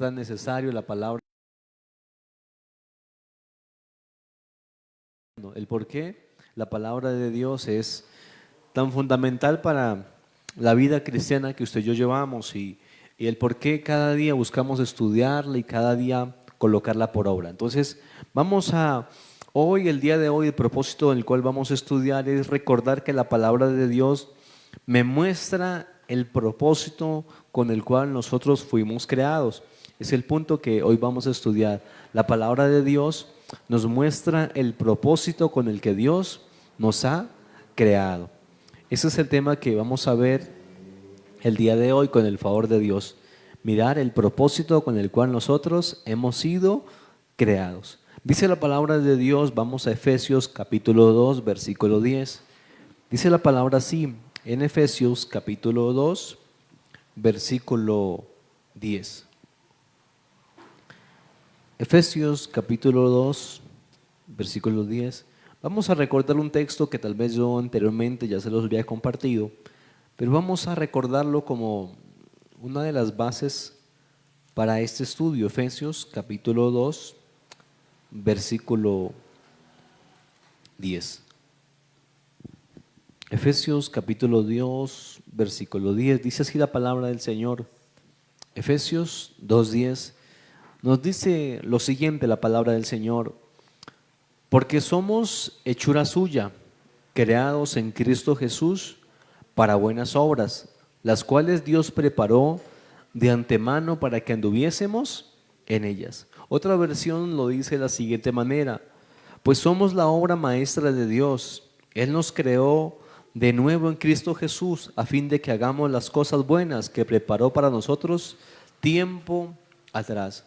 tan necesario la palabra, el por qué la palabra de Dios es tan fundamental para la vida cristiana que usted y yo llevamos y el por qué cada día buscamos estudiarla y cada día colocarla por obra. Entonces, hoy, el día de hoy, el propósito en el cual vamos a estudiar es recordar que la palabra de Dios me muestra el propósito con el cual nosotros fuimos creados. Es el punto que hoy vamos a estudiar. La palabra de Dios nos muestra el propósito con el que Dios nos ha creado. Ese es el tema que vamos a ver el día de hoy con el favor de Dios. Mirar el propósito con el cual nosotros hemos sido creados. Dice la palabra de Dios, vamos a Efesios capítulo 2, versículo 10. Dice la palabra así, en Efesios capítulo 2, versículo 10. Efesios capítulo 2, versículo 10. Vamos a recordar un texto que tal vez yo anteriormente ya se los había compartido, pero vamos a recordarlo como una de las bases para este estudio. Efesios capítulo 2, versículo 10. Efesios capítulo 2, versículo 10. Dice así la palabra del Señor. Efesios 2:10 nos dice lo siguiente la palabra del Señor: porque somos hechura suya, creados en Cristo Jesús para buenas obras, las cuales Dios preparó de antemano para que anduviésemos en ellas. Otra versión lo dice de la siguiente manera: pues somos la obra maestra de Dios. Él nos creó de nuevo en Cristo Jesús a fin de que hagamos las cosas buenas que preparó para nosotros tiempo atrás.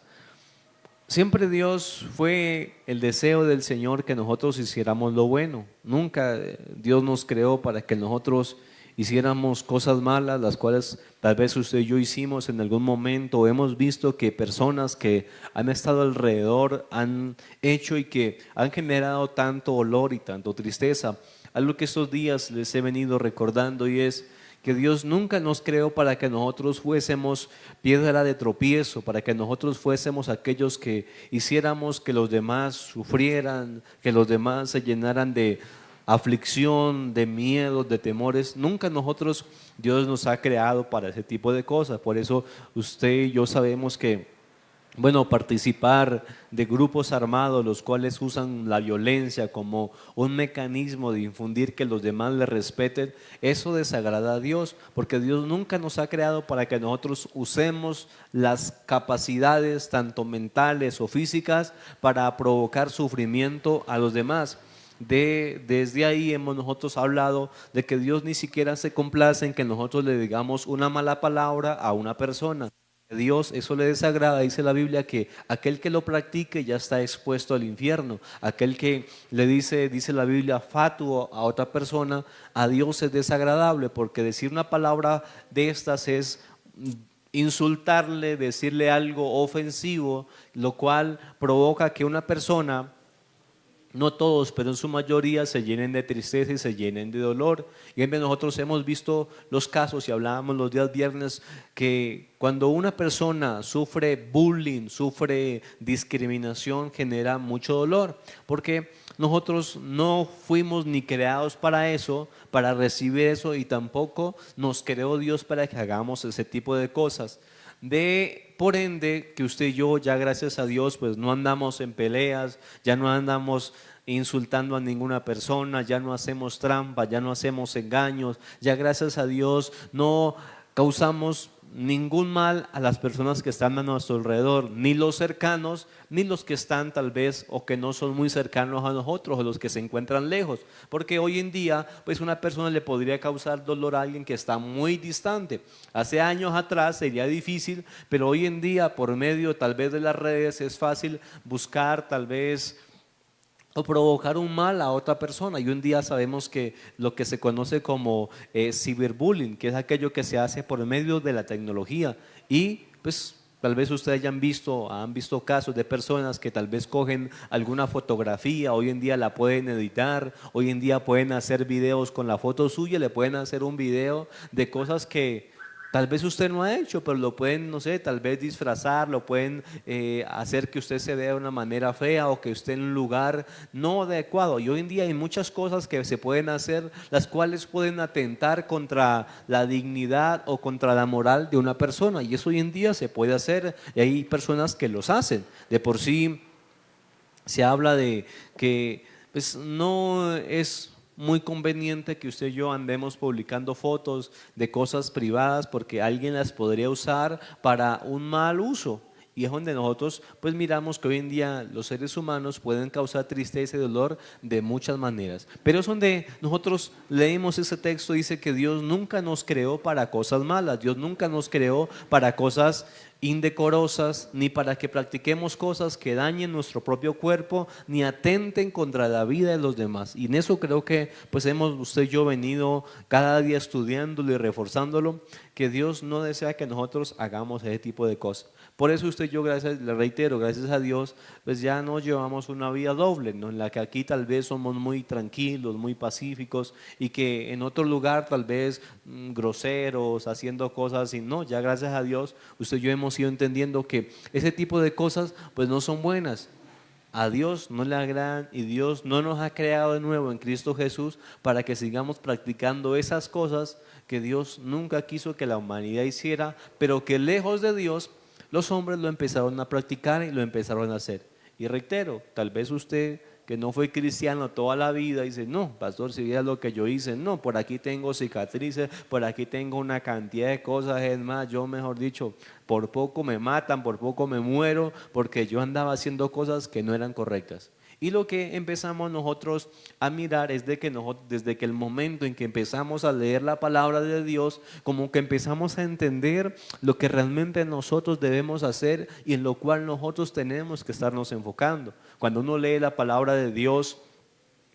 Siempre Dios fue el deseo del Señor que nosotros hiciéramos lo bueno. Nunca Dios nos creó para que nosotros hiciéramos cosas malas, las cuales tal vez usted y yo hicimos en algún momento, o hemos visto que personas que han estado alrededor han hecho y que han generado tanto dolor y tanto tristeza. Algo que estos días les he venido recordando, y es que Dios nunca nos creó para que nosotros fuésemos piedra de tropiezo, para que nosotros fuésemos aquellos que hiciéramos que los demás sufrieran, que los demás se llenaran de aflicción, de miedo, de temores. Nunca Dios nos ha creado para ese tipo de cosas. Por eso usted y yo sabemos que participar de grupos armados, los cuales usan la violencia como un mecanismo de infundir que los demás le respeten, eso desagrada a Dios, porque Dios nunca nos ha creado para que nosotros usemos las capacidades tanto mentales o físicas para provocar sufrimiento a los demás. Desde ahí hemos nosotros hablado de que Dios ni siquiera se complace en que nosotros le digamos una mala palabra a una persona. Dios eso le desagrada. Dice la Biblia que aquel que lo practique ya está expuesto al infierno. Aquel que le dice la Biblia, fatuo a otra persona, a Dios es desagradable, porque decir una palabra de estas es insultarle, decirle algo ofensivo, lo cual provoca que una persona, no todos, pero en su mayoría, se llenen de tristeza y se llenen de dolor. Y nosotros hemos visto los casos, y hablábamos los días viernes, que cuando una persona sufre bullying, sufre discriminación, genera mucho dolor, porque nosotros no fuimos ni creados para eso, para recibir eso, y tampoco nos creó Dios para que hagamos ese tipo de cosas. Por ende, que usted y yo ya, gracias a Dios, pues no andamos en peleas, ya no andamos insultando a ninguna persona, ya no hacemos trampa, ya no hacemos engaños, ya gracias a Dios no causamos ningún mal a las personas que están a nuestro alrededor, ni los cercanos, ni los que están tal vez o que no son muy cercanos a nosotros, o los que se encuentran lejos, porque hoy en día pues una persona le podría causar dolor a alguien que está muy distante. Hace años atrás sería difícil, pero hoy en día, por medio tal vez de las redes, es fácil buscar tal vez o provocar un mal a otra persona. Y un día sabemos que lo que se conoce como ciberbullying, que es aquello que se hace por medio de la tecnología, y pues tal vez ustedes han visto casos de personas que tal vez cogen alguna fotografía, hoy en día la pueden editar, hoy en día pueden hacer videos con la foto suya, le pueden hacer un video de cosas que Tal vez usted no ha hecho, pero lo pueden, no sé, tal vez disfrazar, lo pueden hacer que usted se vea de una manera fea o que esté en un lugar no adecuado. Y hoy en día hay muchas cosas que se pueden hacer, las cuales pueden atentar contra la dignidad o contra la moral de una persona. Y eso hoy en día se puede hacer y hay personas que los hacen. De por sí se habla de que pues, no es muy conveniente que usted y yo andemos publicando fotos de cosas privadas porque alguien las podría usar para un mal uso. Y es donde nosotros pues miramos que hoy en día los seres humanos pueden causar tristeza y dolor de muchas maneras. Pero es donde nosotros leemos ese texto, dice que Dios nunca nos creó para cosas malas, Dios nunca nos creó para cosas indecorosas, ni para que practiquemos cosas que dañen nuestro propio cuerpo, ni atenten contra la vida de los demás. Y en eso creo que pues hemos usted y yo venido cada día estudiándolo y reforzándolo, que Dios no desea que nosotros hagamos ese tipo de cosas. Por eso usted y yo, gracias, le reitero, gracias a Dios, pues ya no llevamos una vida doble, ¿no? En la que aquí tal vez somos muy tranquilos, muy pacíficos y que en otro lugar tal vez groseros, haciendo cosas así. No, ya gracias a Dios, usted y yo hemos ido entendiendo que ese tipo de cosas pues no son buenas. A Dios no le agradan y Dios no nos ha creado de nuevo en Cristo Jesús para que sigamos practicando esas cosas que Dios nunca quiso que la humanidad hiciera, pero que lejos de Dios los hombres lo empezaron a practicar y lo empezaron a hacer. Y reitero, tal vez usted que no fue cristiano toda la vida dice, no, pastor, si viera lo que yo hice, no, por aquí tengo cicatrices, por aquí tengo una cantidad de cosas, es más, yo mejor dicho, por poco me matan, por poco me muero, porque yo andaba haciendo cosas que no eran correctas. Y lo que empezamos nosotros a mirar es de que nosotros, desde que el momento en que empezamos a leer la palabra de Dios, como que empezamos a entender lo que realmente nosotros debemos hacer y en lo cual nosotros tenemos que estarnos enfocando. Cuando uno lee la palabra de Dios,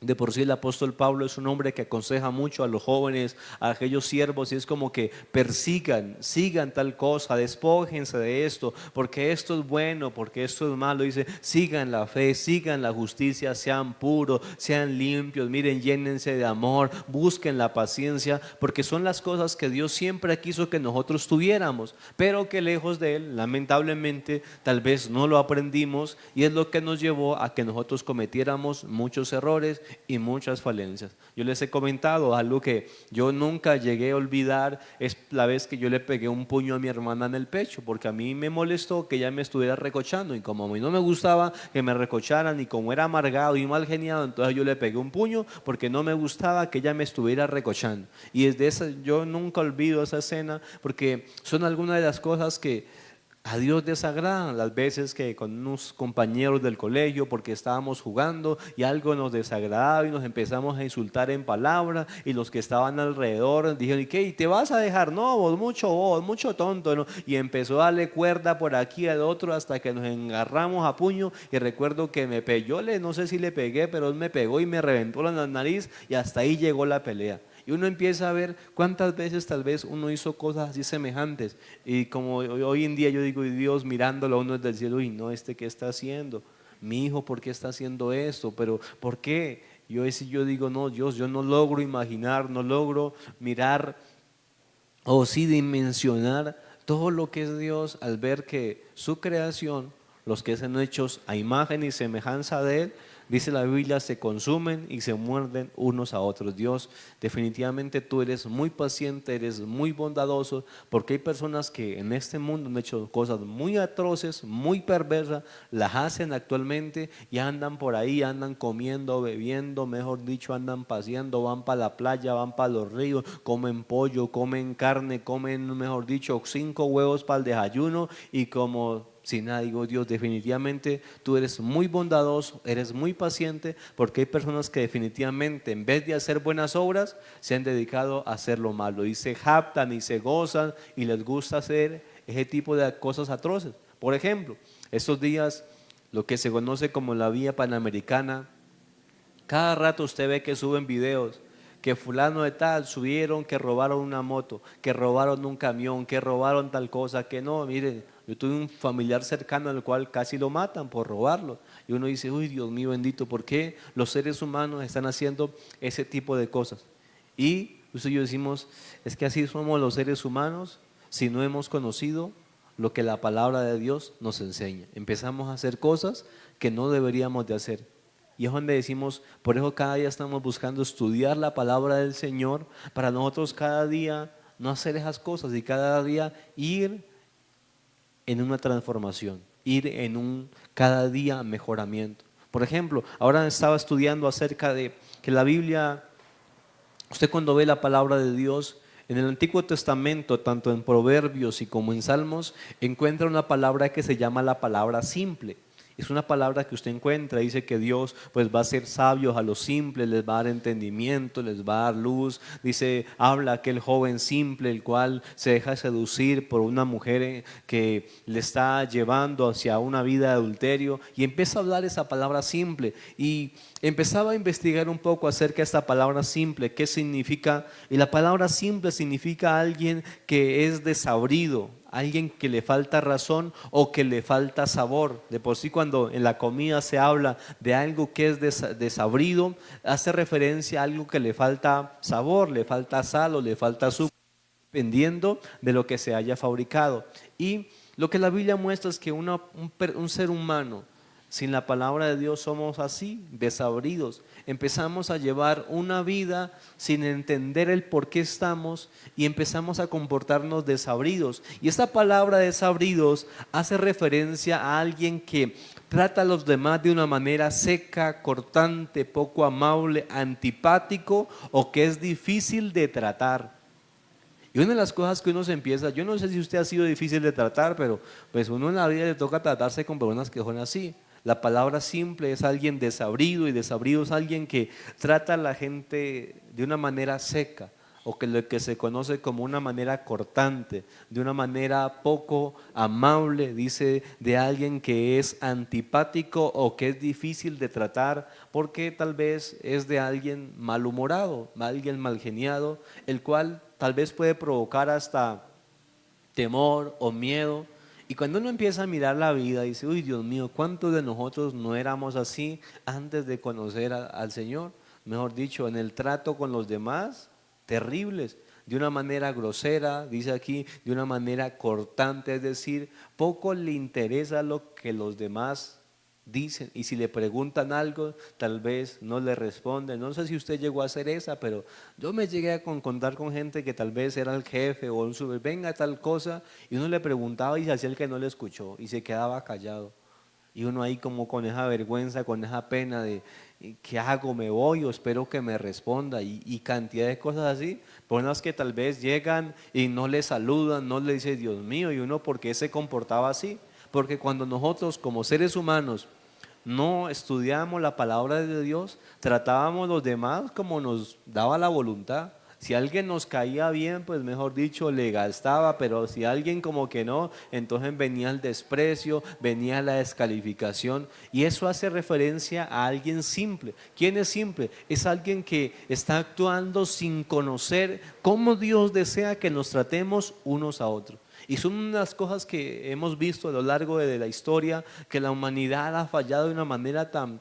de por sí el apóstol Pablo es un hombre que aconseja mucho a los jóvenes, a aquellos siervos, y es como que persigan, sigan tal cosa, despójense de esto, porque esto es bueno, porque esto es malo. Dice, sigan la fe, sigan la justicia, sean puros, sean limpios, miren, llénense de amor, busquen la paciencia, porque son las cosas que Dios siempre quiso que nosotros tuviéramos, pero que lejos de Él, lamentablemente, tal vez no lo aprendimos y es lo que nos llevó a que nosotros cometiéramos muchos errores y muchas falencias. Yo les he comentado algo que yo nunca llegué a olvidar, es la vez que yo le pegué un puño a mi hermana en el pecho, porque a mí me molestó que ella me estuviera recochando y como a mí no me gustaba que me recocharan y como era amargado y mal geniado, entonces yo le pegué un puño porque no me gustaba que ella me estuviera recochando. Y desde esa, yo nunca olvido esa escena porque son algunas de las cosas que a Dios desagradan. Las veces que con unos compañeros del colegio, porque estábamos jugando y algo nos desagradaba y nos empezamos a insultar en palabras, y los que estaban alrededor dijeron, ¿y qué? ¿Y te vas a dejar? No, vos, mucho tonto, ¿no? Y empezó a darle cuerda por aquí al otro hasta que nos engarramos a puño. Y recuerdo que me pegó, no sé si le pegué, pero él me pegó y me reventó la nariz y hasta ahí llegó la pelea. Y uno empieza a ver cuántas veces tal vez uno hizo cosas así semejantes. Y como hoy en día yo digo, y Dios mirándolo a uno desde el cielo, y no, ¿qué está haciendo? Mi hijo, ¿por qué está haciendo esto? Pero, ¿por qué? Yo digo, no, Dios, yo no logro imaginar, no logro mirar o sí dimensionar todo lo que es Dios al ver que su creación, los que son hechos a imagen y semejanza de Él, dice la Biblia, se consumen y se muerden unos a otros. Dios, definitivamente tú eres muy paciente, eres muy bondadoso, porque hay personas que en este mundo han hecho cosas muy atroces, muy perversas, las hacen actualmente y andan por ahí, andan comiendo, bebiendo, mejor dicho, andan paseando, van para la playa, van para los ríos, comen pollo, comen carne, comen, mejor dicho, 5 huevos para el desayuno y como si nada. Digo, Dios, definitivamente tú eres muy bondadoso, eres muy paciente, porque hay personas que definitivamente en vez de hacer buenas obras se han dedicado a hacer lo malo y se jactan y se gozan y les gusta hacer ese tipo de cosas atroces. Por ejemplo, estos días lo que se conoce como la vía panamericana, cada rato usted ve que suben videos que fulano de tal subieron, que robaron una moto, que robaron un camión, que robaron tal cosa, que no, mire, yo tuve un familiar cercano al cual casi lo matan por robarlo. Y uno dice, uy, Dios mío bendito, ¿por qué los seres humanos están haciendo ese tipo de cosas? Y usted y yo decimos, es que así somos los seres humanos, si no hemos conocido lo que la palabra de Dios nos enseña. Empezamos a hacer cosas que no deberíamos de hacer. Y es donde decimos, por eso cada día estamos buscando estudiar la palabra del Señor para nosotros cada día no hacer esas cosas y cada día ir en una transformación, ir en un cada día mejoramiento. Por ejemplo, ahora estaba estudiando acerca de que la Biblia, usted cuando ve la palabra de Dios, en el Antiguo Testamento, tanto en Proverbios y como en Salmos, encuentra una palabra que se llama la palabra simple. Es una palabra que usted encuentra, dice que Dios pues va a ser sabios a los simples, les va a dar entendimiento, les va a dar luz. Dice, habla aquel joven simple, el cual se deja seducir por una mujer que le está llevando hacia una vida de adulterio, y empieza a hablar esa palabra simple. Y empezaba a investigar un poco acerca de esta palabra simple, qué significa. Y la palabra simple significa alguien que es desabrido, alguien que le falta razón o que le falta sabor. De por sí, cuando en la comida se habla de algo que es desabrido, hace referencia a algo que le falta sabor, le falta sal o le falta azúcar, dependiendo de lo que se haya fabricado. Y lo que la Biblia muestra es que un ser humano sin la palabra de Dios somos así, desabridos. Empezamos a llevar una vida sin entender el por qué estamos y empezamos a comportarnos desabridos. Y esta palabra desabridos hace referencia a alguien que trata a los demás de una manera seca, cortante, poco amable, antipático, o que es difícil de tratar. Y una de las cosas que uno se empieza, yo no sé si usted ha sido difícil de tratar, pero pues uno en la vida le toca tratarse con personas que son así. La palabra simple es alguien desabrido, y desabrido es alguien que trata a la gente de una manera seca, o que lo que se conoce como una manera cortante, de una manera poco amable. Dice de alguien que es antipático o que es difícil de tratar, porque tal vez es de alguien malhumorado, alguien malgeniado, el cual tal vez puede provocar hasta temor o miedo. Y cuando uno empieza a mirar la vida, dice, uy, Dios mío, ¿cuántos de nosotros no éramos así antes de conocer al Señor? Mejor dicho, en el trato con los demás, terribles, de una manera grosera, dice aquí, de una manera cortante, es decir, poco le interesa lo que los demás dicen, y si le preguntan algo, tal vez no le responden. No sé si usted llegó a hacer esa, pero yo me llegué a contar con gente que tal vez era el jefe o un super, venga tal cosa, y uno le preguntaba y se hacía el que no le escuchó y se quedaba callado. Y uno ahí como con esa vergüenza, con esa pena de ¿qué hago? ¿Me voy o espero que me responda? Y cantidad de cosas así. Personas que tal vez llegan y no le saludan, no le dicen Dios mío, y uno ¿por qué se comportaba así? Porque cuando nosotros como seres humanos no estudiábamos la palabra de Dios, tratábamos a los demás como nos daba la voluntad. Si alguien nos caía bien, pues mejor dicho, le gastaba, pero si alguien como que no, entonces venía el desprecio, venía la descalificación, y eso hace referencia a alguien simple. ¿Quién es simple? Es alguien que está actuando sin conocer cómo Dios desea que nos tratemos unos a otros. Y son unas cosas que hemos visto a lo largo de la historia, que la humanidad ha fallado de una manera tan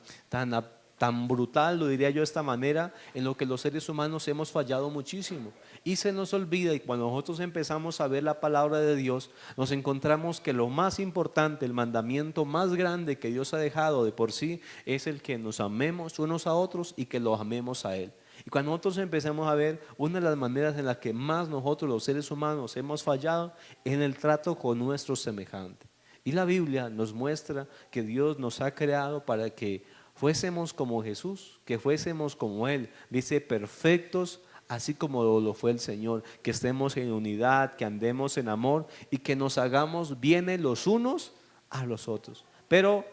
brutal, lo diría yo de esta manera, en lo que los seres humanos hemos fallado muchísimo. Y se nos olvida, y cuando nosotros empezamos a ver la palabra de Dios, nos encontramos que lo más importante, el mandamiento más grande que Dios ha dejado de por sí, es el que nos amemos unos a otros y que los amemos a Él. Y cuando nosotros empecemos a ver, una de las maneras en las que más nosotros los seres humanos hemos fallado es en el trato con nuestros semejantes. Y la Biblia nos muestra que Dios nos ha creado para que fuésemos como Jesús, que fuésemos como Él. Dice, perfectos así como lo fue el Señor, que estemos en unidad, que andemos en amor y que nos hagamos bienes los unos a los otros. Pero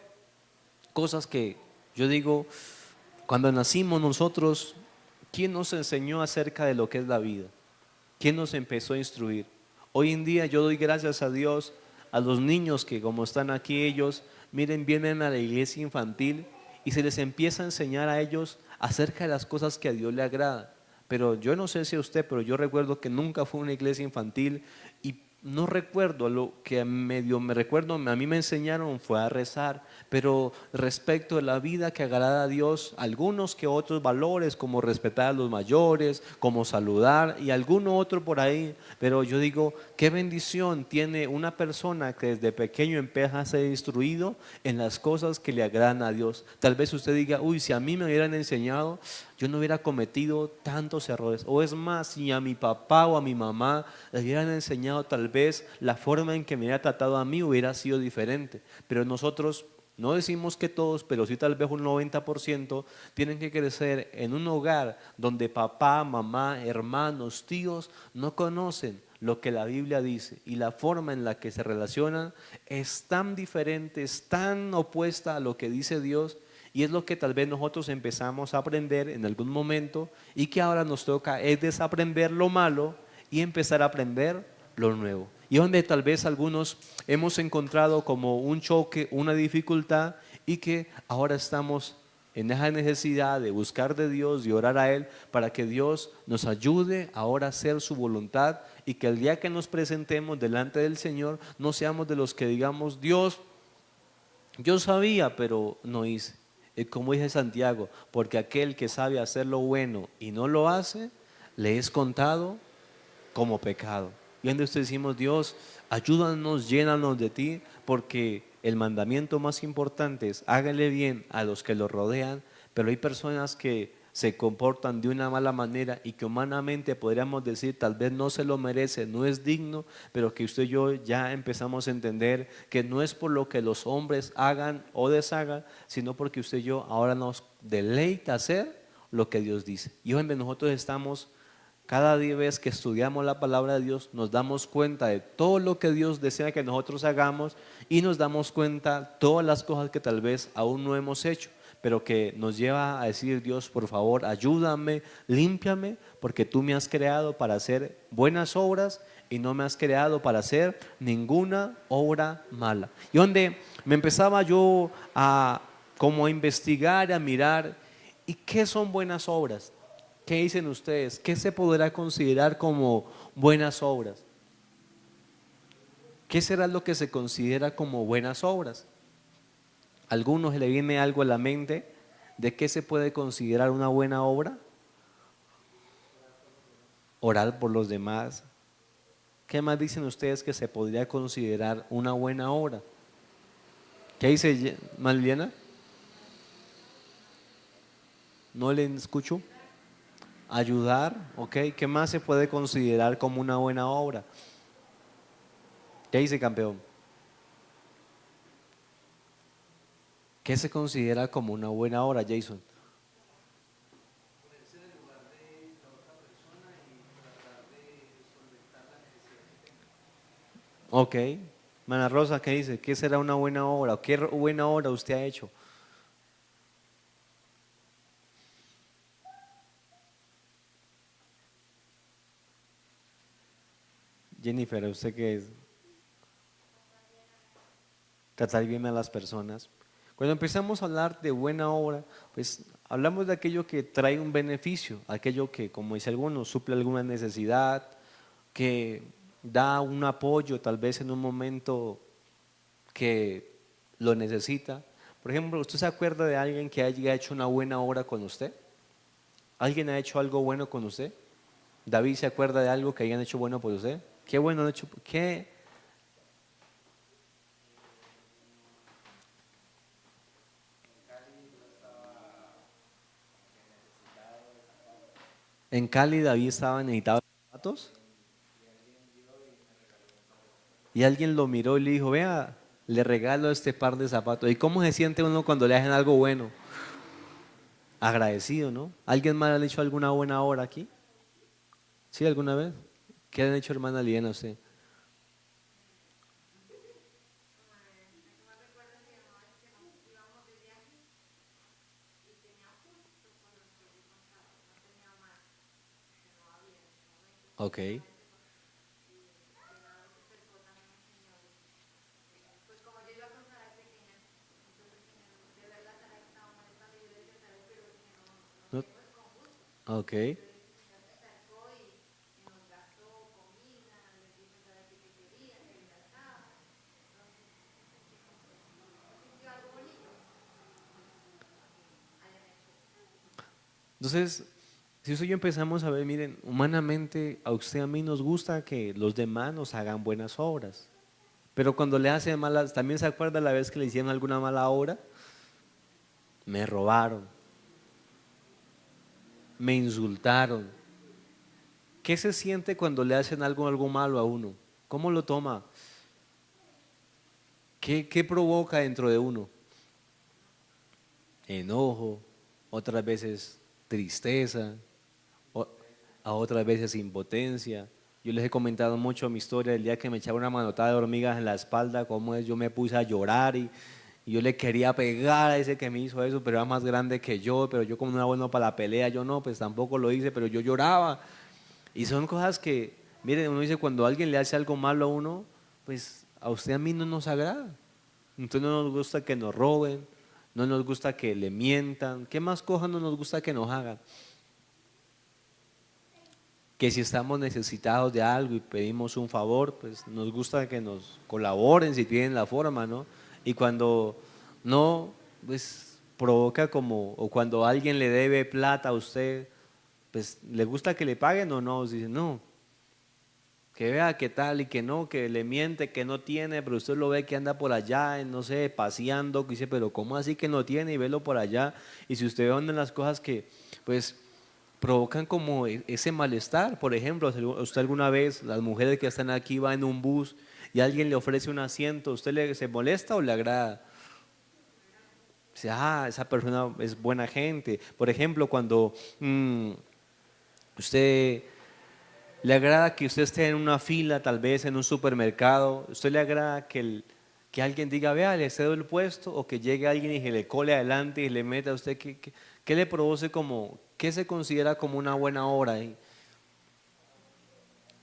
cosas que yo digo, cuando nacimos nosotros, ¿quién nos enseñó acerca de lo que es la vida? ¿Quién nos empezó a instruir? Hoy en día yo doy gracias a Dios a los niños que como están aquí ellos, miren, vienen a la iglesia infantil y se les empieza a enseñar a ellos acerca de las cosas que a Dios le agrada. Pero yo no sé si a usted, pero yo recuerdo que nunca fue una iglesia infantil y no recuerdo, lo que medio me recuerdo, a mí me enseñaron fue a rezar, pero respecto de la vida que agrada a Dios, algunos que otros valores como respetar a los mayores, como saludar y alguno otro por ahí, pero yo digo, qué bendición tiene una persona que desde pequeño empieza a ser instruido en las cosas que le agradan a Dios. Tal vez usted diga, uy, si a mí me hubieran enseñado, yo no hubiera cometido tantos errores. O es más, si a mi papá o a mi mamá le hubieran enseñado, tal vez la forma en que me hubiera tratado a mí hubiera sido diferente. Pero nosotros, no decimos que todos, pero sí tal vez un 90% tienen que crecer en un hogar donde papá, mamá, hermanos, tíos no conocen lo que la Biblia dice, y la forma en la que se relacionan es tan diferente, es tan opuesta a lo que dice Dios, y es lo que tal vez nosotros empezamos a aprender en algún momento y que ahora nos toca es desaprender lo malo y empezar a aprender lo nuevo. Y donde tal vez algunos hemos encontrado como un choque, una dificultad, y que ahora estamos en esa necesidad de buscar de Dios y orar a Él para que Dios nos ayude ahora a hacer su voluntad, y que el día que nos presentemos delante del Señor no seamos de los que digamos, Dios, yo sabía, pero no hice. Como dice Santiago, porque aquel que sabe hacer lo bueno y no lo hace, le es contado como pecado. Y donde usted decimos, Dios, ayúdanos, llénanos de ti, porque el mandamiento más importante es hágale bien a los que lo rodean, pero hay personas que se comportan de una mala manera y que humanamente podríamos decir tal vez no se lo merece, no es digno, pero que usted y yo ya empezamos a entender que no es por lo que los hombres hagan o deshagan, sino porque usted y yo ahora nos deleita hacer lo que Dios dice. Y donde nosotros estamos cada día vez que estudiamos la palabra de Dios, nos damos cuenta de todo lo que Dios desea que nosotros hagamos, y nos damos cuenta todas las cosas que tal vez aún no hemos hecho, pero que nos lleva a decir, Dios, por favor, ayúdame, límpiame, porque tú me has creado para hacer buenas obras y no me has creado para hacer ninguna obra mala. Y donde me empezaba yo a como a investigar, a mirar, ¿y qué son buenas obras? ¿Qué dicen ustedes? ¿Qué se podrá considerar como buenas obras? ¿Qué será lo que se considera como buenas obras? ¿A algunos le viene algo a la mente de qué se puede considerar una buena obra? Orar por los demás. ¿Qué más dicen ustedes que se podría considerar una buena obra? ¿Qué dice Maliana? No le escucho. Ayudar, ¿ok? ¿Qué más se puede considerar como una buena obra? ¿Qué dice campeón? ¿Qué se considera como una buena obra, Jason? Ok. Mana Rosa, ¿qué dice? ¿Qué será una buena obra? ¿O qué buena obra usted ha hecho? Jennifer, ¿usted qué es? Tratar bien a las personas. Cuando empezamos a hablar de buena obra, pues hablamos de aquello que trae un beneficio, aquello que, como dice algunos, suple alguna necesidad, que da un apoyo tal vez en un momento que lo necesita. Por ejemplo, ¿usted se acuerda de alguien que haya hecho una buena obra con usted? ¿Alguien ha hecho algo bueno con usted? David, ¿se acuerda de algo que hayan hecho bueno por usted? ¿Qué bueno han hecho? ¿Qué? En Cali David estaba necesitado de zapatos y alguien lo miró y le dijo, vea, le regalo este par de zapatos. ¿Y cómo se siente uno cuando le hacen algo bueno? Agradecido, ¿no? ¿Alguien más ha hecho alguna buena obra aquí? ¿Sí, alguna vez? ¿Qué han hecho, hermana Liena, usted? Ok, no, ok, Entonces, si eso y yo empezamos a ver, miren, humanamente a usted, a mí nos gusta que los demás nos hagan buenas obras. Pero cuando le hacen malas, ¿también se acuerda la vez que le hicieron alguna mala obra? Me robaron, me insultaron. ¿Qué se siente cuando le hacen algo malo a uno? ¿Cómo lo toma? ¿Qué provoca dentro de uno? Enojo, otras veces tristeza, o- a otras veces impotencia. Yo les he comentado mucho mi historia del día que me echaba una manotada de hormigas en la espalda, cómo es, yo me puse a llorar y yo le quería pegar a ese que me hizo eso, pero era más grande que yo, pero yo como no era bueno para la pelea, yo no, pues tampoco lo hice, pero yo lloraba. Y son cosas que, miren, uno dice, cuando alguien le hace algo malo a uno, pues a usted, a mí no nos agrada. Entonces no nos gusta que nos roben, no nos gusta que le mientan. ¿Qué más cosas no nos gusta que nos hagan? Que si estamos necesitados de algo y pedimos un favor, pues nos gusta que nos colaboren si tienen la forma, ¿no? Y cuando no, pues provoca como, o cuando alguien le debe plata a usted, pues le gusta que le paguen o no, dice, no, que vea qué tal y que no, que le miente, que no tiene, pero usted lo ve que anda por allá, no sé, paseando, que dice, pero ¿cómo así que no tiene? Y velo por allá. Y si usted ve una de las cosas que, pues, provocan como ese malestar, por ejemplo, usted alguna vez, las mujeres que están aquí van en un bus y alguien le ofrece un asiento, ¿usted se molesta o le agrada? Dice, ah, esa persona es buena gente. Por ejemplo, cuando usted le agrada que usted esté en una fila, tal vez en un supermercado. ¿Usted le agrada que alguien diga, vea, le cedo el puesto? O que llegue alguien y que le cole adelante y le meta a usted. ¿Qué le produce como, qué se considera como una buena obra ahí?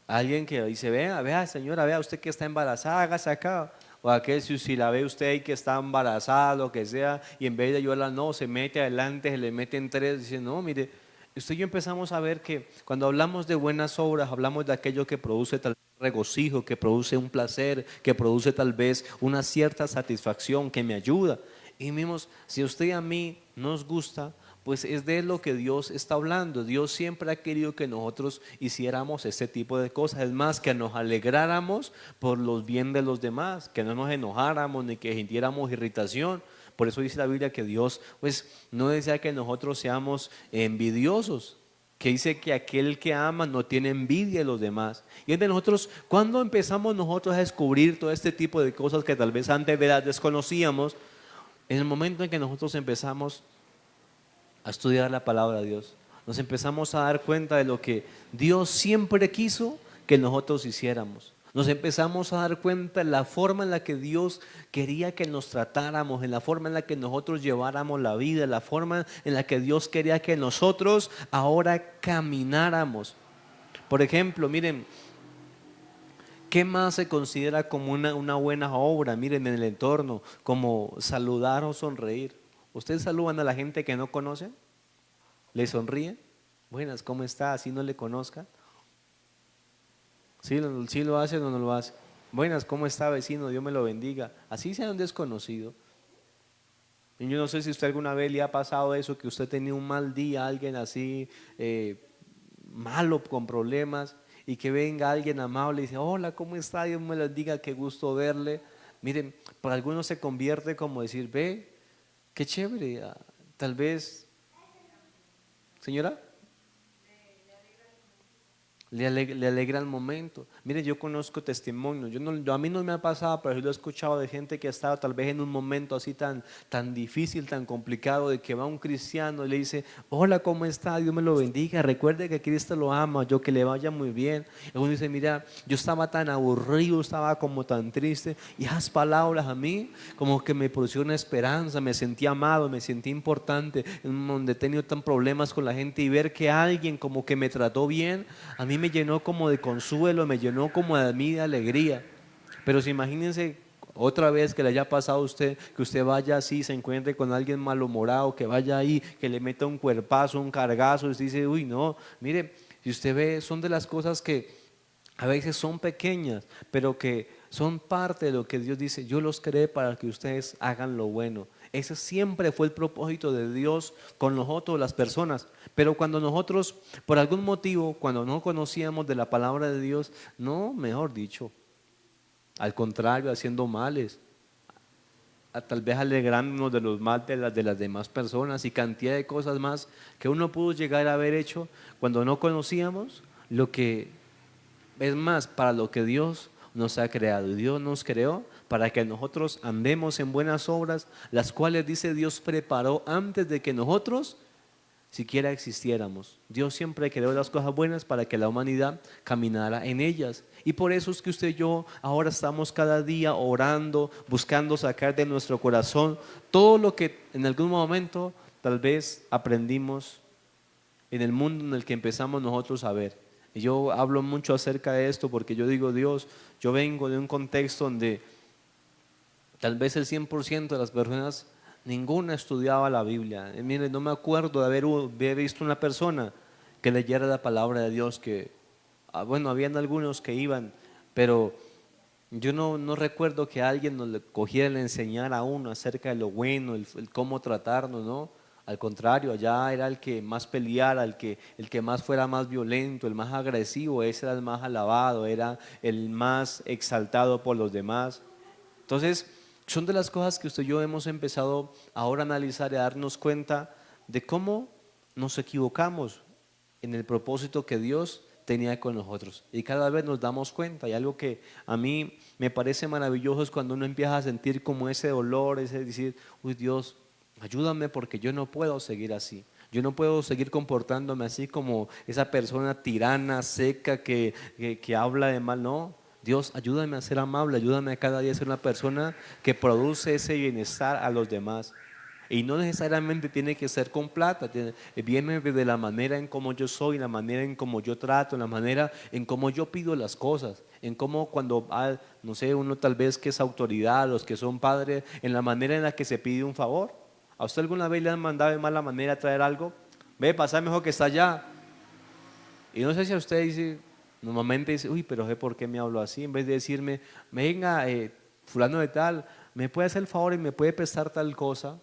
Alguien que dice, vea, vea, señora, vea, usted que está embarazada, hágase acá. O aquel, si la ve usted ahí que está embarazada, lo que sea, y en vez de ayudarla, no, se mete adelante, se le meten tres, dice, no, mire, usted y yo empezamos a ver que cuando hablamos de buenas obras, hablamos de aquello que produce tal vez regocijo, que produce un placer, que produce tal vez una cierta satisfacción, que me ayuda. Y vimos, si a usted y a mí nos gusta, pues es de lo que Dios está hablando. Dios siempre ha querido que nosotros hiciéramos este tipo de cosas. Es más, que nos alegráramos por los bien de los demás, que no nos enojáramos ni que sintiéramos irritación. Por eso dice la Biblia que Dios, pues, no desea que nosotros seamos envidiosos, que dice que aquel que ama no tiene envidia de los demás. Y es de nosotros, cuando empezamos nosotros a descubrir todo este tipo de cosas que tal vez antes de desconocíamos, en el momento en que nosotros empezamos a estudiar la palabra de Dios, nos empezamos a dar cuenta de lo que Dios siempre quiso que nosotros hiciéramos. Nos empezamos a dar cuenta de la forma en la que Dios quería que nos tratáramos, en la forma en la que nosotros lleváramos la vida, la forma en la que Dios quería que nosotros ahora camináramos. Por ejemplo, miren, ¿qué más se considera como una buena obra? Miren, en el entorno, como saludar o sonreír. ¿Ustedes saludan a la gente que no conocen? ¿Le sonríen? Buenas, ¿cómo está? Así no le conozcan. ¿Sí lo hace o no lo hace? Buenas, ¿cómo está, vecino? Dios me lo bendiga. Así sea un desconocido. Y yo no sé si usted alguna vez le ha pasado eso, que usted tenía un mal día, alguien así malo, con problemas, y que venga alguien amable y dice, hola, ¿cómo está? Dios me lo bendiga, qué gusto verle. Miren, para algunos se convierte como decir, ve, qué chévere, tal vez, señora. Le alegra el momento. Mire, yo conozco testimonios. A mí no me ha pasado, pero yo lo he escuchado de gente que ha estado tal vez en un momento así tan difícil, tan complicado, de que va un cristiano y le dice, hola, ¿cómo está? Dios me lo bendiga. Recuerde que Cristo lo ama, yo que le vaya muy bien. Y uno dice, mira, yo estaba tan aburrido, estaba como tan triste. Y esas palabras a mí como que me producieron una esperanza, me sentí amado, me sentí importante, en donde he tenido tan problemas con la gente y ver que alguien como que me trató bien a mí me llenó como de consuelo, me llenó como a mí de alegría. Pero si imagínense otra vez que le haya pasado a usted, que usted vaya así, se encuentre con alguien malhumorado, que vaya ahí, que le meta un cuerpazo, un cargazo, y usted dice, uy, no, mire, si usted ve, son de las cosas que a veces son pequeñas, pero que son parte de lo que Dios dice, yo los creé para que ustedes hagan lo bueno. Ese siempre fue el propósito de Dios con nosotros, las personas. Pero cuando nosotros, por algún motivo, cuando no conocíamos de la palabra de Dios, no, mejor dicho, al contrario, haciendo males, tal vez alegrándonos de los males de las demás personas y cantidad de cosas más que uno pudo llegar a haber hecho cuando no conocíamos lo que es más para lo que Dios nos ha creado. Dios nos creó para que nosotros andemos en buenas obras, las cuales dice Dios preparó antes de que nosotros siquiera existiéramos. Dios siempre creó las cosas buenas para que la humanidad caminara en ellas. Y por eso es que usted y yo ahora estamos cada día orando, buscando sacar de nuestro corazón todo lo que en algún momento tal vez aprendimos en el mundo en el que empezamos nosotros a ver. Y yo hablo mucho acerca de esto porque yo digo, Dios, yo vengo de un contexto donde tal vez el 100% de las personas, ninguna estudiaba la Biblia. Mire, no me acuerdo de haber visto una persona que leyera la palabra de Dios, que, bueno, habían algunos que iban, pero yo no recuerdo que alguien nos le cogiera y le enseñara a uno acerca de lo bueno, el cómo tratarnos, ¿no? Al contrario, allá era el que más peleara, el que más fuera más violento, el más agresivo, ese era el más alabado, era el más exaltado por los demás. Entonces, son de las cosas que usted y yo hemos empezado ahora a analizar y a darnos cuenta de cómo nos equivocamos en el propósito que Dios tenía con nosotros. Y cada vez nos damos cuenta. Y algo que a mí me parece maravilloso es cuando uno empieza a sentir como ese dolor, ese decir, uy Dios, ayúdame porque yo no puedo seguir así. Yo no puedo seguir comportándome así como esa persona tirana, seca, que habla de mal. No, Dios, ayúdame a ser amable, ayúdame a cada día a ser una persona que produce ese bienestar a los demás. Y no necesariamente tiene que ser con plata, viene de la manera en cómo yo soy, la manera en cómo yo trato, la manera en cómo yo pido las cosas, en cómo cuando, no sé, uno tal vez que es autoridad, los que son padres, en la manera en la que se pide un favor. ¿A usted alguna vez le han mandado de mala manera a traer algo? Ve, pasa mejor que está allá. Y no sé si a usted dice, normalmente dice, uy, pero ¿por qué me hablo así? En vez de decirme, venga, fulano de tal, ¿me puede hacer el favor y me puede prestar tal cosa?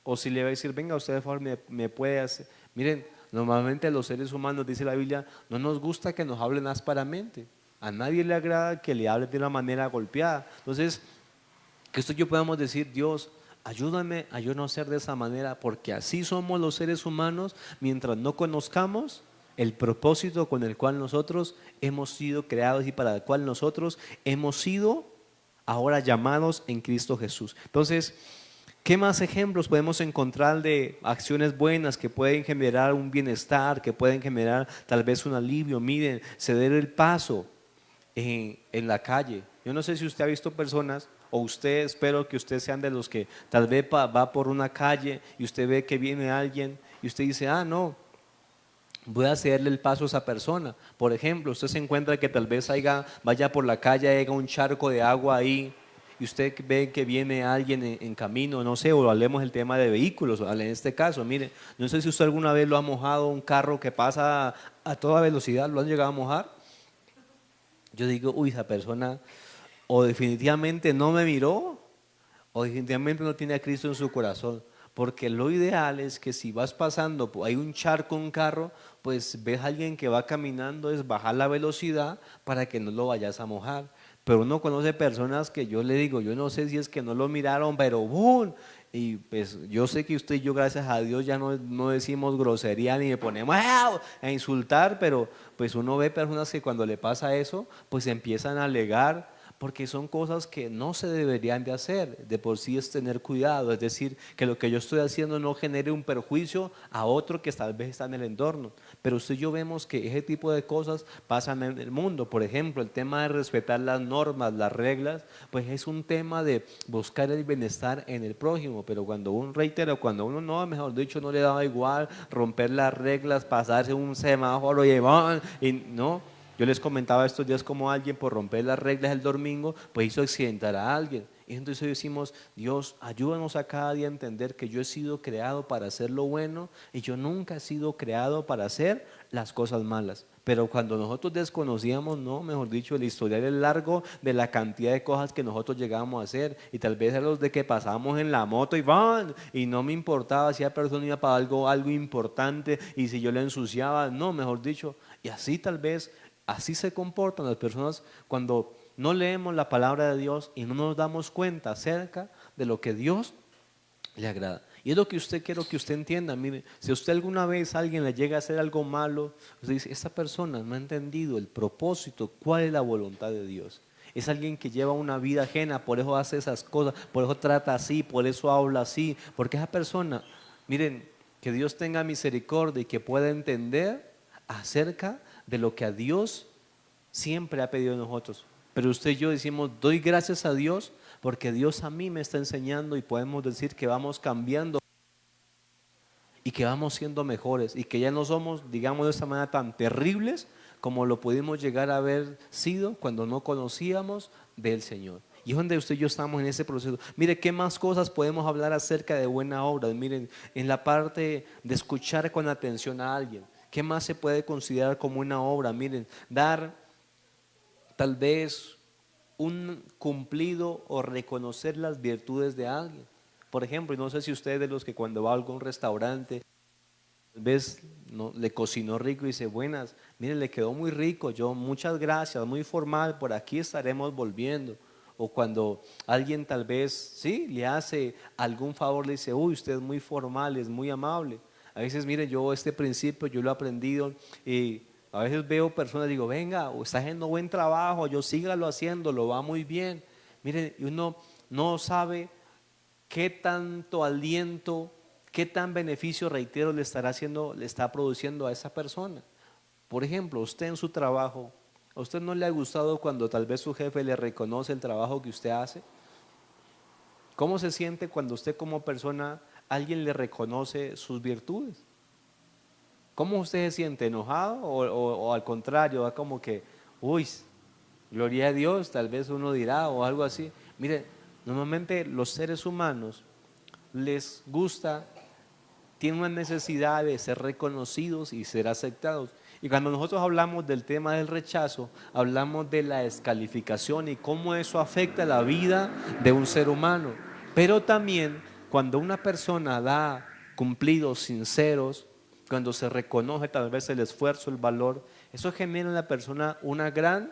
O si le va a decir, venga, usted de favor me puede hacer. Miren, normalmente los seres humanos, dice la Biblia, no nos gusta que nos hablen ásperamente. A nadie le agrada que le hablen de una manera golpeada. Entonces, que esto yo podamos decir, Dios, ayúdame a yo no ser de esa manera, porque así somos los seres humanos mientras no conozcamos el propósito con el cual nosotros hemos sido creados y para el cual nosotros hemos sido ahora llamados en Cristo Jesús. Entonces, ¿qué más ejemplos podemos encontrar de acciones buenas que pueden generar un bienestar, que pueden generar tal vez un alivio? Miren, ceder el paso en la calle. Yo no sé si usted ha visto personas, o usted, espero que usted sean de los que tal vez va por una calle y usted ve que viene alguien y usted dice, no, voy a cederle el paso a esa persona. Por ejemplo, usted se encuentra que tal vez vaya por la calle, haya un charco de agua ahí y usted ve que viene alguien en camino, no sé, o hablemos el tema de vehículos, en este caso, mire, no sé si usted alguna vez lo ha mojado un carro que pasa a toda velocidad, ¿lo han llegado a mojar? Yo digo, uy, esa persona o definitivamente no me miró o definitivamente no tiene a Cristo en su corazón. Porque lo ideal es que si vas pasando, hay un charco, un carro, pues ves a alguien que va caminando, es bajar la velocidad para que no lo vayas a mojar. Pero uno conoce personas que yo le digo, yo no sé si es que no lo miraron, pero ¡bum! Y pues yo sé que usted y yo, gracias a Dios, ya no decimos grosería ni me ponemos a insultar, pero pues uno ve personas que cuando le pasa eso, pues empiezan a alegar porque son cosas que no se deberían de hacer. De por sí es tener cuidado, es decir, que lo que yo estoy haciendo no genere un perjuicio a otro que tal vez está en el entorno. Pero usted y yo vemos que ese tipo de cosas pasan en el mundo. Por ejemplo, el tema de respetar las normas, las reglas, pues es un tema de buscar el bienestar en el prójimo. Pero cuando uno reitera, cuando uno no, mejor dicho, no le daba igual romper las reglas, pasarse un semáforo y no. Yo les comentaba estos días como alguien por romper las reglas del domingo, pues hizo accidentar a alguien. Y entonces decimos, Dios, ayúdanos a cada día a entender que yo he sido creado para hacer lo bueno y yo nunca he sido creado para hacer las cosas malas. Pero cuando nosotros desconocíamos, no, mejor dicho, el historial es largo de la cantidad de cosas que nosotros llegábamos a hacer. Y tal vez a los de que pasábamos en la moto y van, y no me importaba si la persona iba para algo importante y si yo le ensuciaba, no, mejor dicho. Y así tal vez, así se comportan las personas cuando no leemos la palabra de Dios y no nos damos cuenta acerca de lo que Dios le agrada. Y es lo que usted quiero que usted entienda. Mire, si a usted alguna vez alguien le llega a hacer algo malo, usted dice, esta persona no ha entendido el propósito, cuál es la voluntad de Dios. Es alguien que lleva una vida ajena, por eso hace esas cosas, por eso trata así, por eso habla así, porque esa persona, miren, que Dios tenga misericordia y que pueda entender acerca de lo que a Dios siempre ha pedido de nosotros. Pero usted y yo decimos, doy gracias a Dios porque Dios a mí me está enseñando y podemos decir que vamos cambiando y que vamos siendo mejores y que ya no somos, digamos de esta manera, tan terribles como lo pudimos llegar a haber sido cuando no conocíamos del Señor. Y es donde usted y yo estamos en ese proceso. Mire, ¿qué más cosas podemos hablar acerca de buena obra? Miren, en la parte de escuchar con atención a alguien, ¿qué más se puede considerar como una obra? Miren, dar tal vez un cumplido o reconocer las virtudes de alguien. Por ejemplo, no sé si usted es de los que cuando va a algún restaurante, tal vez no, le cocinó rico y dice, buenas, mire, le quedó muy rico, yo muchas gracias, muy formal, por aquí estaremos volviendo. O cuando alguien tal vez, sí, le hace algún favor, le dice, uy, usted es muy formal, es muy amable. A veces, mire, yo este principio yo lo he aprendido y a veces veo personas y digo, venga, está haciendo buen trabajo, yo sígalo haciendo, lo va muy bien. Mire, y uno no sabe qué tanto aliento, qué tan beneficio, reitero, le estará haciendo, le está produciendo a esa persona. Por ejemplo, usted en su trabajo, ¿a usted no le ha gustado cuando tal vez su jefe le reconoce el trabajo que usted hace? ¿Cómo se siente cuando usted como persona, alguien le reconoce sus virtudes? ¿Cómo usted se siente? ¿Enojado o al contrario? ¿Va como que, uy, gloria a Dios, tal vez uno dirá o algo así? Mire, normalmente los seres humanos les gusta, tienen una necesidad de ser reconocidos y ser aceptados. Y cuando nosotros hablamos del tema del rechazo, hablamos de la descalificación y cómo eso afecta la vida de un ser humano. Pero también cuando una persona da cumplidos sinceros, cuando se reconoce tal vez el esfuerzo, el valor, eso genera en la persona una gran,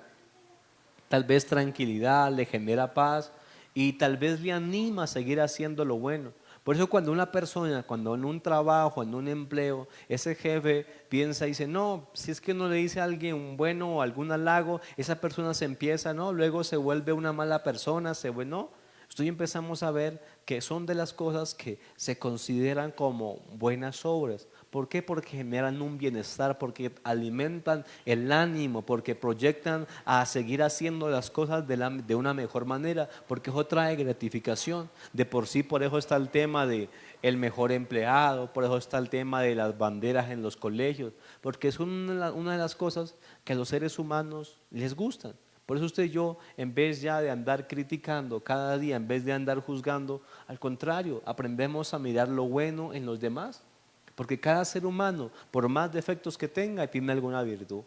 tal vez tranquilidad, le genera paz y tal vez le anima a seguir haciendo lo bueno. Por eso cuando una persona, cuando en un trabajo, en un empleo, ese jefe piensa y dice, no, si es que no le dice a alguien un bueno o algún halago, esa persona se empieza, no, luego se vuelve una mala persona, se vuelve, no. Entonces empezamos a ver que son de las cosas que se consideran como buenas obras. ¿Por qué? Porque generan un bienestar, porque alimentan el ánimo, porque proyectan a seguir haciendo las cosas de una mejor manera, porque eso trae gratificación. De por sí, por eso está el tema de el mejor empleado, por eso está el tema de las banderas en los colegios, porque es una de las cosas que a los seres humanos les gustan. Por eso usted y yo, en vez ya de andar criticando cada día, en vez de andar juzgando, al contrario, aprendemos a mirar lo bueno en los demás. Porque cada ser humano, por más defectos que tenga, tiene alguna virtud.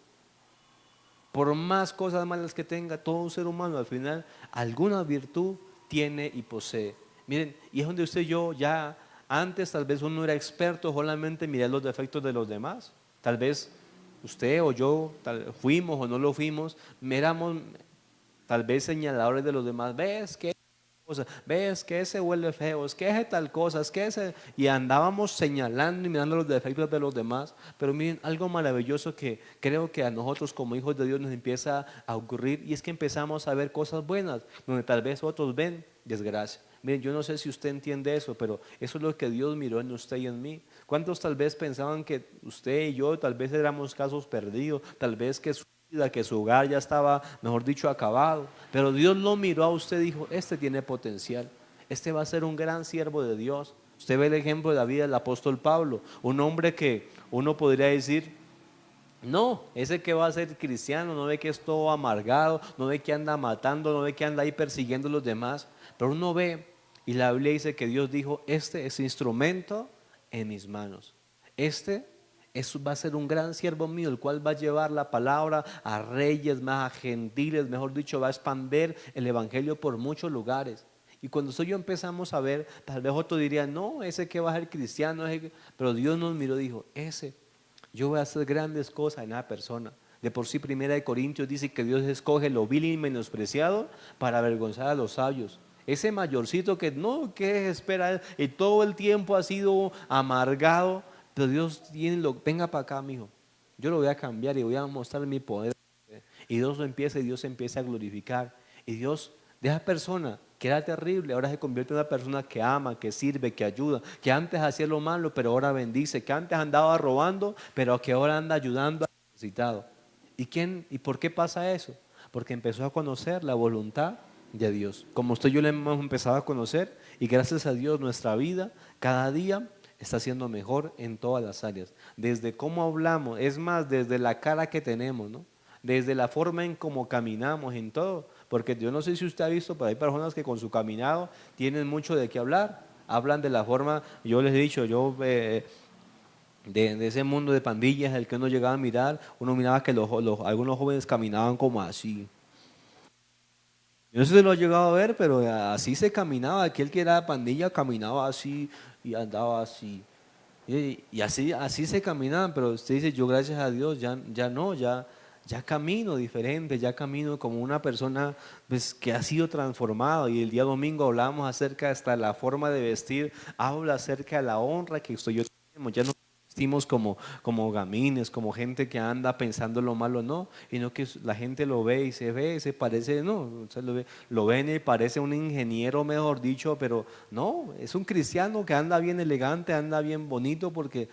Por más cosas malas que tenga, todo un ser humano al final alguna virtud tiene y posee. Miren, y es donde usted y yo ya antes tal vez uno era experto solamente en mirar los defectos de los demás. Tal vez usted o yo fuimos o no lo fuimos, éramos tal vez señaladores de los demás. ¿Ves que cosa? ¿Ves que ese huele feo? ¿Es que ese tal cosa? ¿Es que ese? Y andábamos señalando y mirando los defectos de los demás. Pero miren, algo maravilloso que creo que a nosotros como hijos de Dios nos empieza a ocurrir y es que empezamos a ver cosas buenas donde tal vez otros ven desgracia. Miren, yo no sé si usted entiende eso, pero eso es lo que Dios miró en usted y en mí. ¿Cuántos tal vez pensaban que usted y yo tal vez éramos casos perdidos? Tal vez que su vida, que su hogar ya estaba, mejor dicho, acabado. Pero Dios lo miró a usted y dijo, este tiene potencial. Este va a ser un gran siervo de Dios. Usted ve el ejemplo de la vida del apóstol Pablo, un hombre que uno podría decir No, ese que va a ser cristiano no ve que es todo amargado, no ve que anda matando, no ve que anda ahí persiguiendo a los demás, pero uno ve y la Biblia dice que Dios dijo, este es instrumento en mis manos. Va a ser un gran siervo mío, el cual va a llevar la palabra a reyes, más a gentiles, mejor dicho, va a expandir el evangelio por muchos lugares. Y cuando yo empezamos a ver, tal vez otro diría, no, ese que va a ser cristiano, pero Dios nos miró y dijo, yo voy a hacer grandes cosas en esa persona. De por sí, Primera de Corintios dice que Dios escoge lo vil y menospreciado para avergonzar a los sabios. Ese mayorcito que no, que espera, y todo el tiempo ha sido amargado, pero Dios tiene venga para acá, mijo. Yo lo voy a cambiar y voy a mostrar mi poder. Y Dios empieza a glorificar. Y Dios de esa persona que era terrible, ahora se convierte en una persona que ama, que sirve, que ayuda, que antes hacía lo malo, pero ahora bendice, que antes andaba robando, pero que ahora anda ayudando al necesitado. ¿Y por qué pasa eso? Porque empezó a conocer la voluntad de Dios. Como usted y yo le hemos empezado a conocer, y gracias a Dios nuestra vida cada día está siendo mejor en todas las áreas. Desde cómo hablamos, es más, desde la cara que tenemos, ¿no? Desde la forma en cómo caminamos, en todo. Porque yo no sé si usted ha visto, pero hay personas que con su caminado tienen mucho de qué hablar. Hablan de la forma, yo les he dicho, de ese mundo de pandillas, el que uno llegaba a mirar, uno miraba que algunos jóvenes caminaban como así. Yo no sé si lo he llegado a ver, pero así se caminaba. Aquel que era pandilla caminaba así y andaba así. Y así se caminaban, pero usted dice, yo gracias a Dios ya camino diferente, ya camino como una persona pues, que ha sido transformado. Y el día domingo hablamos acerca hasta la forma de vestir, habla acerca de la honra que usted y yo tenemos. Ya no vestimos como gamines, como gente que anda pensando lo malo, no, y no que la gente lo ve y se parece, no, usted lo ven y parece un ingeniero, mejor dicho, pero no, es un cristiano que anda bien elegante, anda bien bonito porque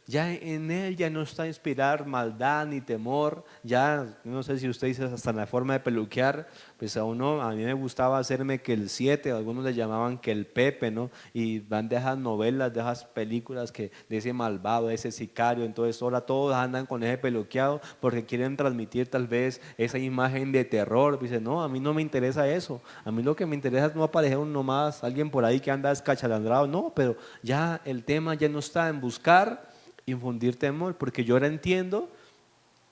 ya en él ya no está inspirar maldad ni temor, ya no sé si usted dice hasta en la forma de peluquear, pues a mí me gustaba hacerme que el 7, algunos le llamaban que el Pepe, ¿no? Y van de esas novelas, de esas películas que de ese malvado, ese sicario, entonces ahora todos andan con ese peluqueado porque quieren transmitir tal vez esa imagen de terror. Dice, no, a mí no me interesa eso, a mí lo que me interesa es no aparecer nomás alguien por ahí que anda escachalandrado, no, pero ya el tema ya no está en buscar infundir temor, porque yo ahora entiendo,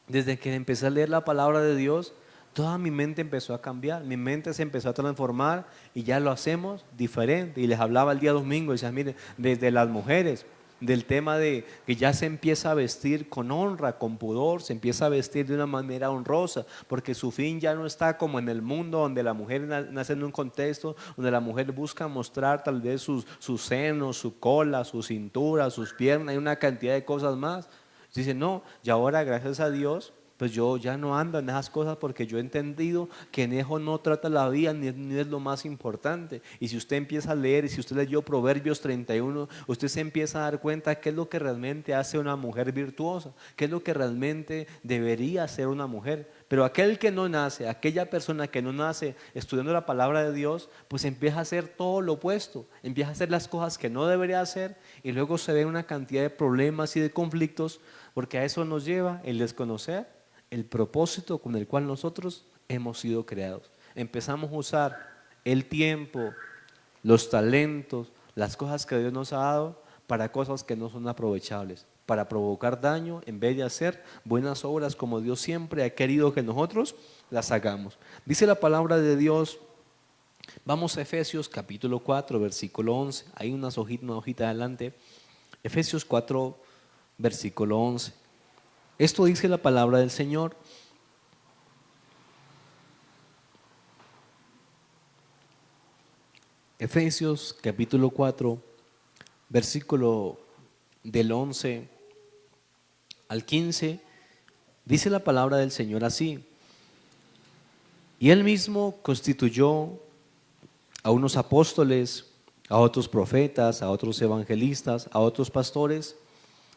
desde que empecé a leer la palabra de Dios, toda mi mente empezó a cambiar, mi mente se empezó a transformar y ya lo hacemos diferente. Y les hablaba el día domingo, y decía, miren, desde las mujeres, del tema de que ya se empieza a vestir con honra, con pudor, se empieza a vestir de una manera honrosa, porque su fin ya no está como en el mundo donde la mujer nace en un contexto donde la mujer busca mostrar tal vez sus senos, su cola, su cintura, sus piernas y una cantidad de cosas más. Dice, no, y ahora gracias a Dios, pues yo ya no ando en esas cosas porque yo he entendido que en eso no trata la vida ni es lo más importante. Y si usted empieza a leer y si usted leyó Proverbios 31, usted se empieza a dar cuenta qué es lo que realmente hace una mujer virtuosa, qué es lo que realmente debería ser una mujer. Pero aquel que no nace, aquella persona que no nace estudiando la palabra de Dios, pues empieza a hacer todo lo opuesto, empieza a hacer las cosas que no debería hacer y luego se ve una cantidad de problemas y de conflictos porque a eso nos lleva el desconocer el propósito con el cual nosotros hemos sido creados. Empezamos a usar el tiempo, los talentos, las cosas que Dios nos ha dado para cosas que no son aprovechables, para provocar daño en vez de hacer buenas obras como Dios siempre ha querido que nosotros las hagamos. Dice la palabra de Dios, vamos a Efesios capítulo 4, versículo 11, hay una hojita adelante, Efesios 4, versículo 11. Esto dice la palabra del Señor. Efesios capítulo 4, versículo del 11 al 15, dice la palabra del Señor así. Y Él mismo constituyó a unos apóstoles, a otros profetas, a otros evangelistas, a otros pastores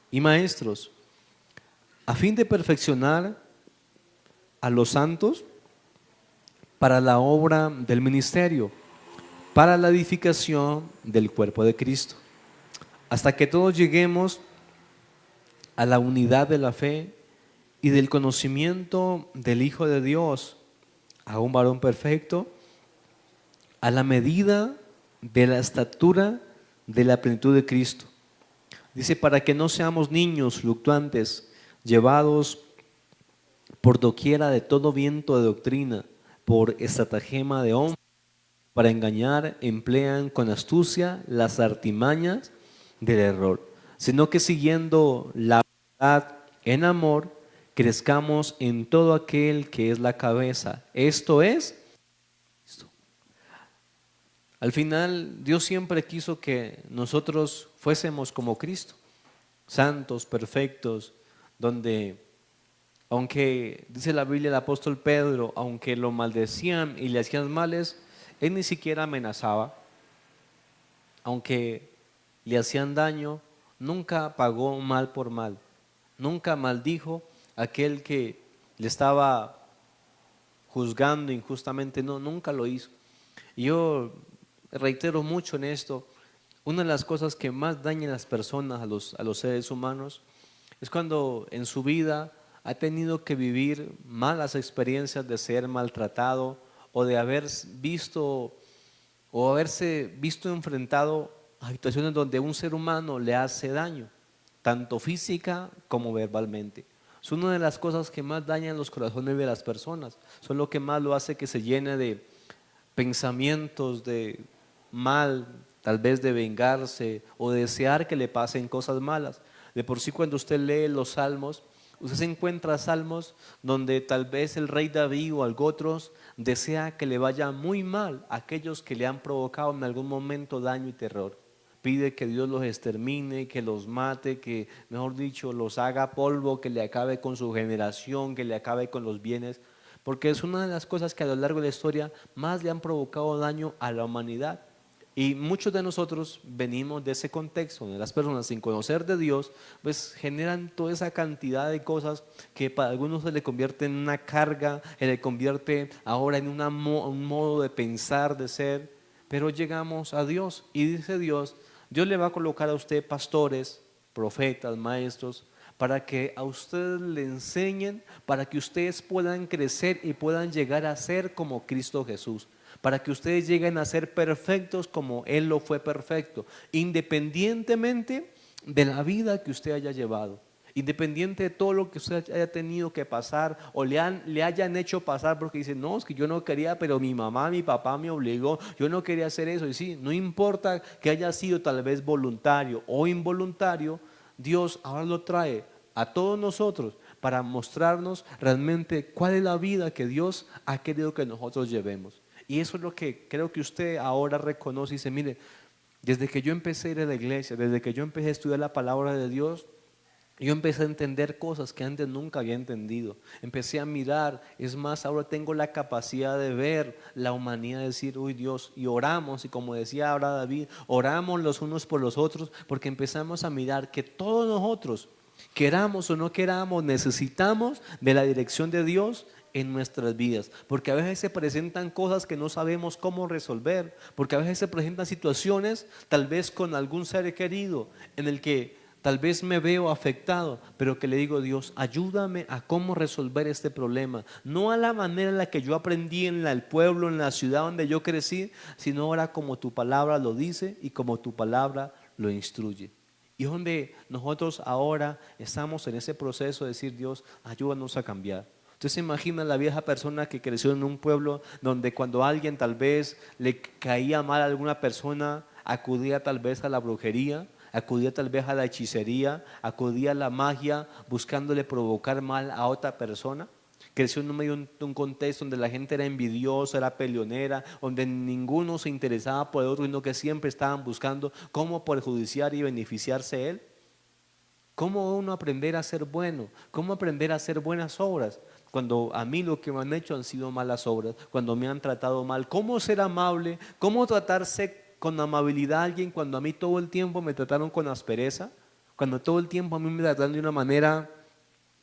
y maestros, a fin de perfeccionar a los santos para la obra del ministerio, para la edificación del cuerpo de Cristo, hasta que todos lleguemos a la unidad de la fe y del conocimiento del Hijo de Dios a un varón perfecto, a la medida de la estatura de la plenitud de Cristo. Dice, para que no seamos niños fluctuantes, llevados por doquiera de todo viento de doctrina, por estratagema de hombres, para engañar, emplean con astucia las artimañas del error, sino que siguiendo la verdad en amor, crezcamos en todo aquel que es la cabeza. Esto es Cristo. Al final, Dios siempre quiso que nosotros fuésemos como Cristo, santos, perfectos, donde, aunque dice la Biblia el apóstol Pedro, aunque lo maldecían y le hacían males, él ni siquiera amenazaba. Aunque le hacían daño, nunca pagó mal por mal, nunca maldijo a aquel que le estaba juzgando injustamente, no, nunca lo hizo. Y yo reitero mucho en esto, una de las cosas que más dañan a las personas, a los seres humanos, es cuando en su vida ha tenido que vivir malas experiencias de ser maltratado o de haber visto o haberse visto enfrentado a situaciones donde un ser humano le hace daño, tanto física como verbalmente. Es una de las cosas que más dañan los corazones de las personas, son lo que más lo hace que se llene de pensamientos de mal, tal vez de vengarse o desear que le pasen cosas malas. De por sí, cuando usted lee los salmos, usted se encuentra salmos donde tal vez el rey David o algo otros desea que le vaya muy mal a aquellos que le han provocado en algún momento daño y terror. Pide que Dios los extermine, que los mate, que mejor dicho los haga polvo, que le acabe con su generación, que le acabe con los bienes, porque es una de las cosas que a lo largo de la historia más le han provocado daño a la humanidad. Y muchos de nosotros venimos de ese contexto, donde las personas sin conocer de Dios, pues generan toda esa cantidad de cosas que para algunos se le convierte en una carga, se le convierte ahora en un modo de pensar, de ser, pero llegamos a Dios y dice Dios, Dios le va a colocar a usted pastores, profetas, maestros, para que a ustedes le enseñen, para que ustedes puedan crecer y puedan llegar a ser como Cristo Jesús, para que ustedes lleguen a ser perfectos como Él lo fue perfecto, independientemente de la vida que usted haya llevado, independiente de todo lo que usted haya tenido que pasar o le hayan hecho pasar, porque dice, no, es que yo no quería, pero mi mamá, mi papá me obligó, yo no quería hacer eso. Y sí, no importa que haya sido tal vez voluntario o involuntario, Dios ahora lo trae a todos nosotros para mostrarnos realmente cuál es la vida que Dios ha querido que nosotros llevemos. Y eso es lo que creo que usted ahora reconoce y dice, mire, desde que yo empecé a ir a la iglesia, desde que yo empecé a estudiar la palabra de Dios, yo empecé a entender cosas que antes nunca había entendido. Empecé a mirar, es más, ahora tengo la capacidad de ver la humanidad, de decir, uy Dios, y oramos, y como decía ahora David, oramos los unos por los otros, porque empezamos a mirar que todos nosotros, queramos o no queramos, necesitamos de la dirección de Dios en nuestras vidas, porque a veces se presentan cosas que no sabemos cómo resolver, porque a veces se presentan situaciones, tal vez con algún ser querido, en el que tal vez me veo afectado, pero que le digo, Dios, ayúdame a cómo resolver este problema, no a la manera en la que yo aprendí en el pueblo, en la ciudad donde yo crecí, sino ahora como tu palabra lo dice y como tu palabra lo instruye. Y es donde nosotros ahora estamos en ese proceso de decir, Dios, ayúdanos a cambiar. Usted se imagina la vieja persona que creció en un pueblo donde cuando alguien tal vez le caía mal a alguna persona, acudía tal vez a la brujería, acudía tal vez a la hechicería, acudía a la magia buscándole provocar mal a otra persona. Creció en medio de un contexto donde la gente era envidiosa, era peleonera, donde ninguno se interesaba por el otro, sino que siempre estaban buscando cómo perjudiciar y beneficiarse él. ¿Cómo uno aprender a ser bueno? ¿Cómo aprender a hacer buenas obras? Cuando a mí lo que me han hecho han sido malas obras, cuando me han tratado mal. ¿Cómo ser amable? ¿Cómo tratarse con amabilidad a alguien cuando a mí todo el tiempo me trataron con aspereza? Cuando todo el tiempo a mí me trataron de una manera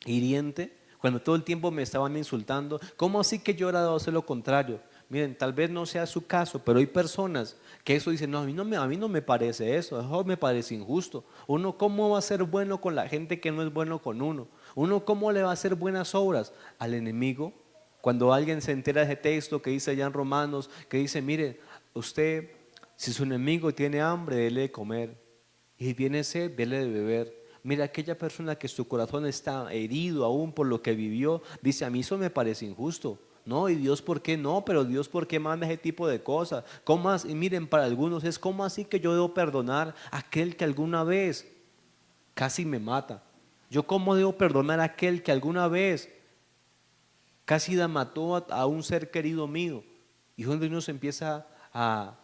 hiriente, cuando todo el tiempo me estaban insultando. ¿Cómo así que yo he dado a hacer lo contrario? Miren, tal vez no sea su caso, pero hay personas que eso dicen, no, a mí no me parece eso me parece injusto. Uno, ¿cómo va a ser bueno con la gente que no es bueno con uno? Uno, ¿cómo le va a hacer buenas obras al enemigo? Cuando alguien se entera de ese texto que dice allá en Romanos, que dice, mire, usted, si su enemigo tiene hambre, dele de comer, y tiene sed, dele de beber. Mira, aquella persona que su corazón está herido aún por lo que vivió, dice, a mí eso me parece injusto. No, y Dios, ¿por qué no? Pero Dios, ¿por qué manda ese tipo de cosas? ¿Cómo así? Y miren, para algunos es, ¿cómo así que yo debo perdonar a aquel que alguna vez casi me mata? ¿Yo cómo debo perdonar a aquel que alguna vez casi mató a un ser querido mío? Y donde uno se empieza a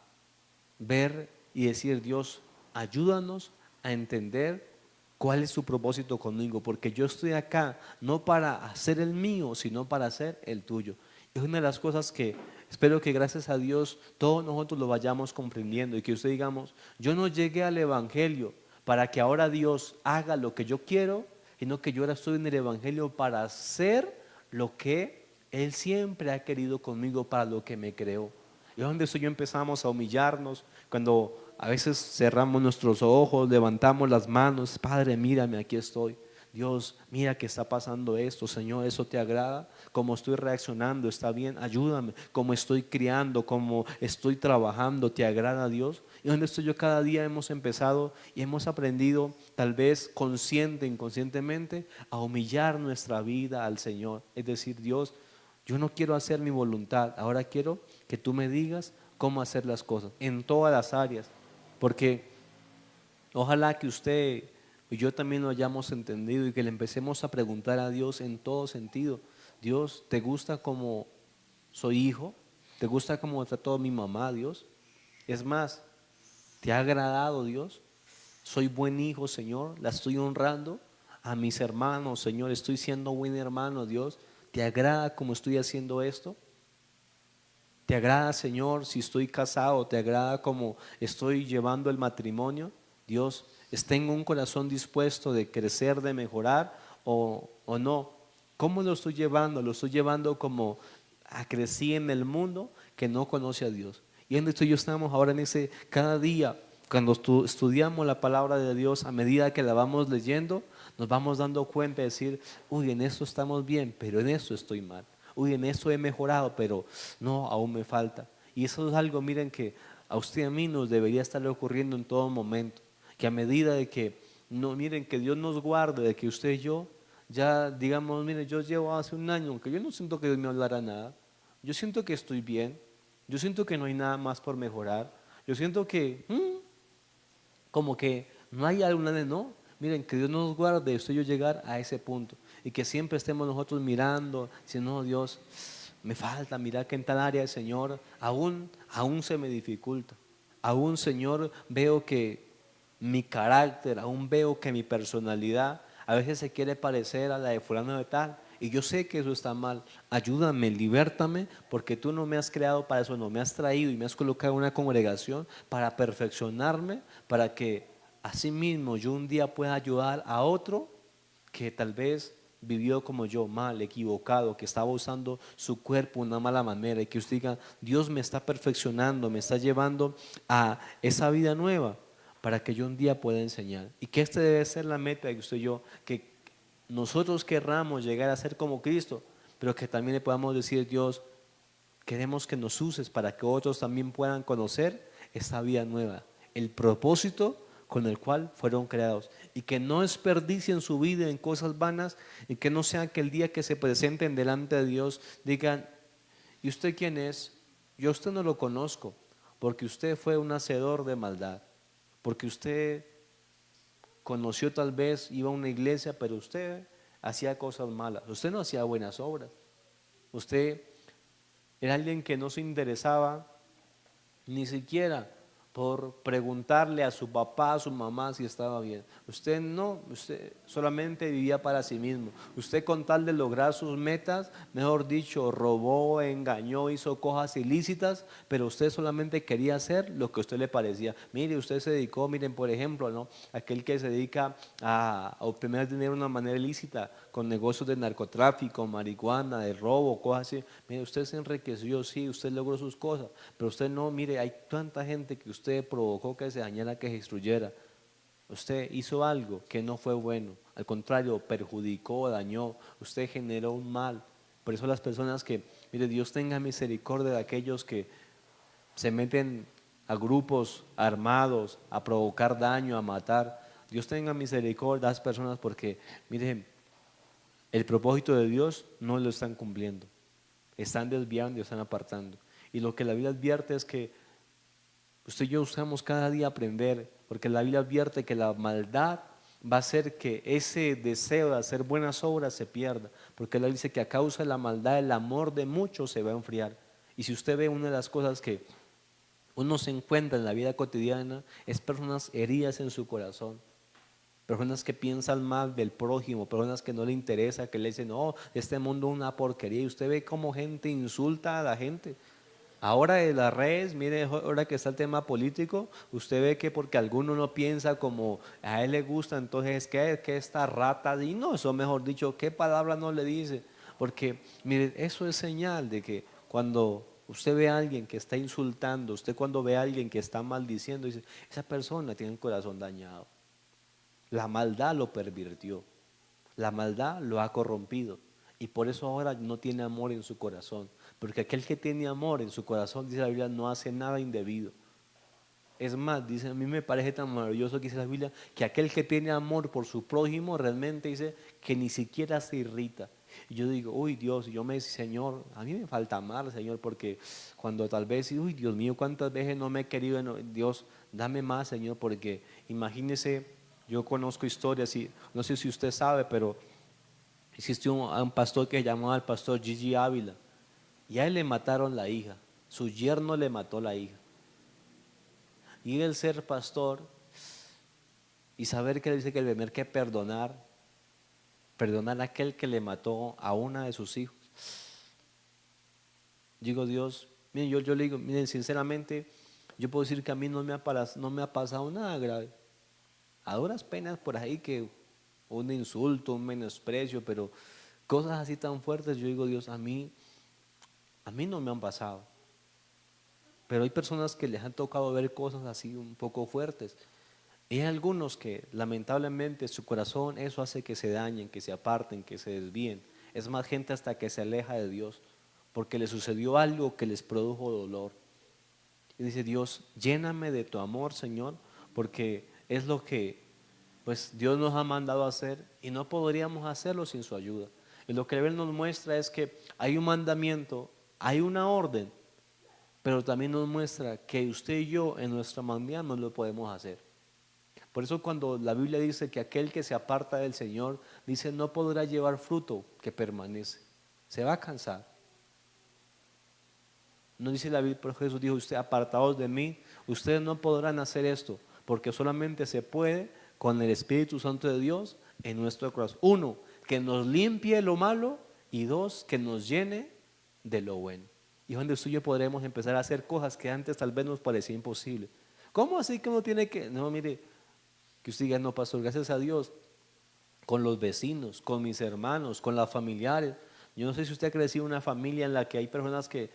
ver y decir, Dios, ayúdanos a entender cuál es su propósito conmigo, porque yo estoy acá no para hacer el mío, sino para hacer el tuyo. Es una de las cosas que espero que gracias a Dios todos nosotros lo vayamos comprendiendo y que usted digamos, yo no llegué al Evangelio para que ahora Dios haga lo que yo quiero, sino que yo ahora estoy en el Evangelio para hacer lo que Él siempre ha querido conmigo, para lo que me creó. Y es donde eso yo empezamos a humillarnos, cuando a veces cerramos nuestros ojos, levantamos las manos, Padre, mírame, aquí estoy. Dios, mira que está pasando esto, Señor, ¿eso te agrada? ¿Cómo estoy reaccionando? ¿Está bien? Ayúdame. ¿Cómo estoy criando? ¿Cómo estoy trabajando? ¿Te agrada, Dios? Y donde estoy yo, cada día hemos empezado y hemos aprendido, tal vez consciente, inconscientemente, a humillar nuestra vida al Señor. Es decir, Dios, yo no quiero hacer mi voluntad, ahora quiero que tú me digas cómo hacer las cosas en todas las áreas, porque ojalá que usted y yo también lo hayamos entendido y que le empecemos a preguntar a Dios en todo sentido. Dios, ¿te gusta como soy hijo? ¿Te gusta como trató mi mamá, Dios? Es más, ¿te ha agradado, Dios? ¿Soy buen hijo, Señor? ¿La estoy honrando a mis hermanos, Señor? ¿Estoy siendo buen hermano, Dios? ¿Te agrada como estoy haciendo esto? ¿Te agrada, Señor, si estoy casado? ¿Te agrada como estoy llevando el matrimonio? Dios, ¿tengo un corazón dispuesto de crecer, de mejorar o no? ¿Cómo lo estoy llevando? ¿Lo estoy llevando como crecí en el mundo que no conoce a Dios? Y en esto yo estamos ahora en ese, cada día, cuando estudiamos la palabra de Dios, a medida que la vamos leyendo, nos vamos dando cuenta de decir, uy, en esto estamos bien, pero en esto estoy mal. Uy, en esto he mejorado, pero no, aún me falta. Y eso es algo, miren, que a usted y a mí nos debería estarle ocurriendo en todo momento. Que a medida de que, no, miren, que Dios nos guarde, de que usted y yo, ya digamos, miren, yo llevo hace un año, aunque yo no siento que Dios me hablara nada, yo siento que estoy bien, yo siento que no hay nada más por mejorar, yo siento que, como que no hay alguna de no. Miren, que Dios nos guarde, usted y yo llegar a ese punto. Y que siempre estemos nosotros mirando, diciendo, no, Dios, me falta, mira que en tal área, Señor, aún se me dificulta. Aún, Señor, veo que mi carácter, aún veo que mi personalidad a veces se quiere parecer a la de fulano de tal. Y yo sé que eso está mal. Ayúdame, libértame, porque tú no me has creado para eso, no me has traído y me has colocado en una congregación para perfeccionarme, para que así mismo yo un día pueda ayudar a otro que tal vez vivió como yo, mal, equivocado, que estaba usando su cuerpo de una mala manera, y que usted diga, Dios me está perfeccionando, me está llevando a esa vida nueva para que yo un día pueda enseñar. Y que esta debe ser la meta de usted y yo, que nosotros querramos llegar a ser como Cristo, pero que también le podamos decir, Dios, queremos que nos uses para que otros también puedan conocer esta vida nueva, el propósito con el cual fueron creados, y que no desperdicien su vida en cosas vanas, y que no sea que el día que se presenten delante de Dios digan, ¿y usted quién es? Yo a usted no lo conozco, porque usted fue un hacedor de maldad, porque usted conoció, tal vez iba a una iglesia, pero usted hacía cosas malas, usted no hacía buenas obras, usted era alguien que no se interesaba ni siquiera por preguntarle a su papá, a su mamá si estaba bien. Usted no, usted solamente vivía para sí mismo. Usted con tal de lograr sus metas, mejor dicho, robó, engañó, hizo cosas ilícitas, pero usted solamente quería hacer lo que a usted le parecía. Mire, usted se dedicó, miren, por ejemplo, ¿no? Aquel que se dedica a obtener dinero de una manera ilícita, con negocios de narcotráfico, marihuana, de robo, cosas así. Mire, usted se enriqueció, sí, usted logró sus cosas, pero usted no, mire, hay tanta gente que usted provocó que se dañara, que se destruyera. Usted hizo algo que no fue bueno, al contrario, perjudicó, dañó, usted generó un mal. Por eso las personas que, mire, Dios tenga misericordia de aquellos que se meten a grupos armados a provocar daño, a matar. Dios tenga misericordia de las personas porque, miren, el propósito de Dios no lo están cumpliendo. Están desviando y están apartando. Y lo que la Biblia advierte es que usted y yo usamos cada día aprender, porque la Biblia advierte que la maldad va a hacer que ese deseo de hacer buenas obras se pierda, porque la Biblia dice que a causa de la maldad el amor de muchos se va a enfriar. Y si usted ve, una de las cosas que uno se encuentra en la vida cotidiana es personas heridas en su corazón, personas que piensan mal del prójimo, personas que no le interesa, que le dicen, no, este mundo es una porquería. Y usted ve cómo gente insulta a la gente. Ahora de las redes, mire, ahora que está el tema político, usted ve que porque alguno no piensa como a él le gusta, entonces que esta rata, y no, eso mejor dicho, ¿qué palabra no le dice? Porque, mire, eso es señal de que cuando usted ve a alguien que está insultando, usted cuando ve a alguien que está maldiciendo, dice, esa persona tiene el corazón dañado. La maldad lo pervirtió, la maldad lo ha corrompido y por eso ahora no tiene amor en su corazón, porque aquel que tiene amor en su corazón, dice la Biblia, no hace nada indebido. Es más, dice, a mí me parece tan maravilloso que dice la Biblia, que aquel que tiene amor por su prójimo realmente dice que ni siquiera se irrita. Y yo digo, uy Dios, yo me dice, Señor, a mí me falta amar, Señor, porque cuando tal vez, uy Dios mío, cuántas veces no me he querido, Dios, dame más, Señor, porque imagínese, yo conozco historias y no sé si usted sabe, pero existe un pastor que se llamaba el pastor Gigi Ávila y a él le mataron la hija, su yerno le mató la hija. Y el ser pastor y saber que dice que el tener que perdonar a aquel que le mató a una de sus hijos. Digo, Dios, miren, yo le digo, miren, sinceramente, yo puedo decir que a mí no me ha pasado nada grave. A duras penas por ahí que un insulto, un menosprecio, pero cosas así tan fuertes, yo digo, Dios, a mí no me han pasado. Pero hay personas que les han tocado ver cosas así un poco fuertes. Y hay algunos que lamentablemente su corazón eso hace que se dañen, que se aparten, que se desvíen. Es más, gente hasta que se aleja de Dios porque le sucedió algo que les produjo dolor. Y dice Dios, lléname de tu amor, Señor, porque es lo que pues Dios nos ha mandado a hacer y no podríamos hacerlo sin su ayuda. Y lo que Él nos muestra es que hay un mandamiento, hay una orden, pero también nos muestra que usted y yo en nuestra manera no lo podemos hacer. Por eso cuando la Biblia dice que aquel que se aparta del Señor, dice no podrá llevar fruto que permanece, se va a cansar. No dice la Biblia, pero Jesús dijo, usted apartados de mí, ustedes no podrán hacer esto, porque solamente se puede con el Espíritu Santo de Dios en nuestro corazón. Uno, que nos limpie lo malo y dos, que nos llene de lo bueno. Y donde usted y yo podremos empezar a hacer cosas que antes tal vez nos parecía imposible. ¿Cómo así que uno tiene que? No, mire, que usted diga, no, pastor, gracias a Dios, con los vecinos, con mis hermanos, con las familiares. Yo no sé si usted ha crecido en una familia en la que hay personas que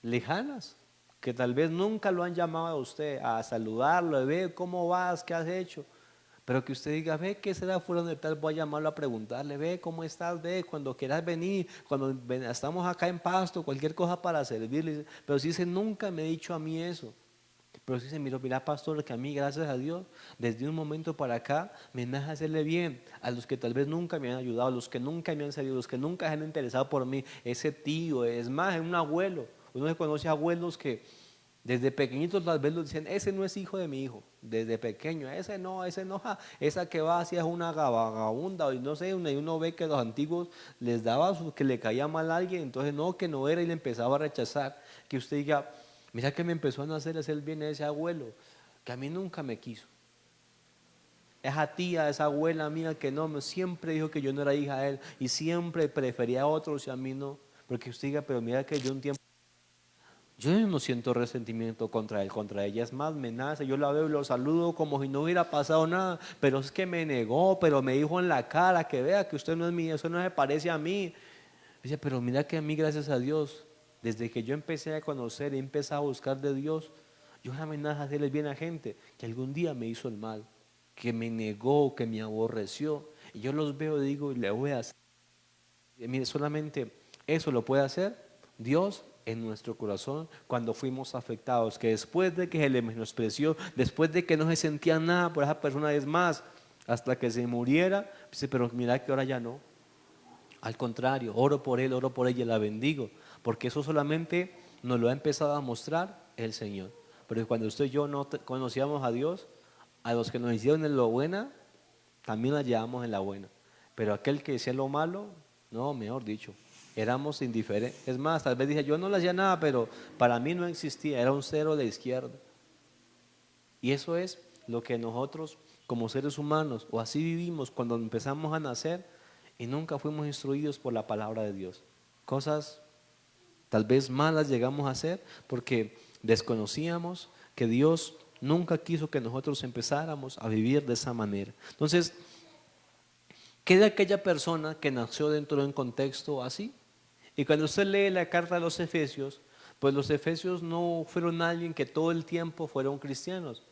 lejanas, que tal vez nunca lo han llamado a usted a saludarlo, ve cómo vas, qué has hecho, pero que usted diga, ve qué será fuera de tal, voy a llamarlo a preguntarle, ve cómo estás, ve cuando quieras venir, cuando estamos acá en Pasto, cualquier cosa para servirle, pero si dice, nunca me ha dicho a mí eso. Pero si dice, mira pastor, que a mí gracias a Dios, desde un momento para acá, me nace hacerle bien a los que tal vez nunca me han ayudado, a los que nunca me han servido, a los que nunca se han interesado por mí, ese tío, es más, es un abuelo. Uno se conoce abuelos que desde pequeñitos tal vez lo dicen, ese no es hijo de mi hijo, desde pequeño, ese no, esa que va hacia es una vagabunda, y no sé, y uno ve que los antiguos les daba que le caía mal a alguien, entonces no, que no era y le empezaba a rechazar, que usted diga, mira que me empezó a hacer bien ese abuelo, que a mí nunca me quiso. Esa tía, esa abuela mía que no, siempre dijo que yo no era hija de él y siempre prefería a otros y a mí no. Porque usted diga, pero mira que yo un tiempo, yo no siento resentimiento contra él, contra ella. Es más, me nace, yo la veo y lo saludo como si no hubiera pasado nada. Pero es que me negó, pero me dijo en la cara que vea que usted no es mío, eso no se parece a mí. Dice, pero mira que a mí, gracias a Dios, desde que yo empecé a conocer y empecé a buscar de Dios, yo jamás amenazo a hacerle bien a gente que algún día me hizo el mal, que me negó, que me aborreció. Y yo los veo y digo, y le voy a hacer. Y mire, solamente eso lo puede hacer Dios en nuestro corazón cuando fuimos afectados, que después de que se le menospreció, después de que no se sentía nada por esa persona, es más, hasta que se muriera, dice, pero mira que ahora ya no. Al contrario, oro por él, oro por ella, la bendigo, porque eso solamente nos lo ha empezado a mostrar el Señor. Pero cuando usted y yo no conocíamos a Dios, a los que nos hicieron en lo buena, también la llevamos en la buena. Pero aquel que decía lo malo, no, mejor dicho, éramos indiferentes. Es más, tal vez dije, yo no le hacía nada, pero para mí no existía, era un cero de izquierda. Y eso es lo que nosotros como seres humanos, o así vivimos cuando empezamos a nacer y nunca fuimos instruidos por la palabra de Dios. Cosas tal vez malas llegamos a hacer porque desconocíamos que Dios nunca quiso que nosotros empezáramos a vivir de esa manera. Entonces, ¿qué de aquella persona que nació dentro de un contexto así? Y cuando usted lee la carta de los Efesios, pues los Efesios no fueron alguien que todo el tiempo fueron cristianos.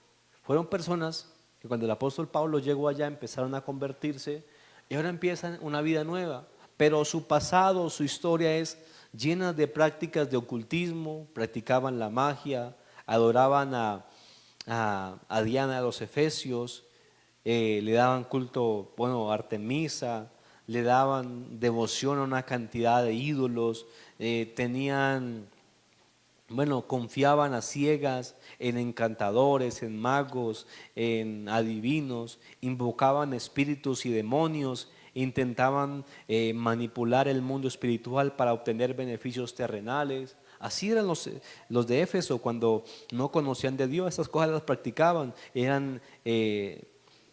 Fueron personas que cuando el apóstol Pablo llegó allá empezaron a convertirse y ahora empiezan una vida nueva. Pero su pasado, su historia es llena de prácticas de ocultismo, practicaban la magia, adoraban a Diana de los Efesios, le daban culto, bueno, a Artemisa, le daban devoción a una cantidad de ídolos, tenían, bueno, confiaban a ciegas en encantadores, en magos, en adivinos, invocaban espíritus y demonios, intentaban manipular el mundo espiritual para obtener beneficios terrenales. Así eran los de Éfeso cuando no conocían de Dios, esas cosas las practicaban,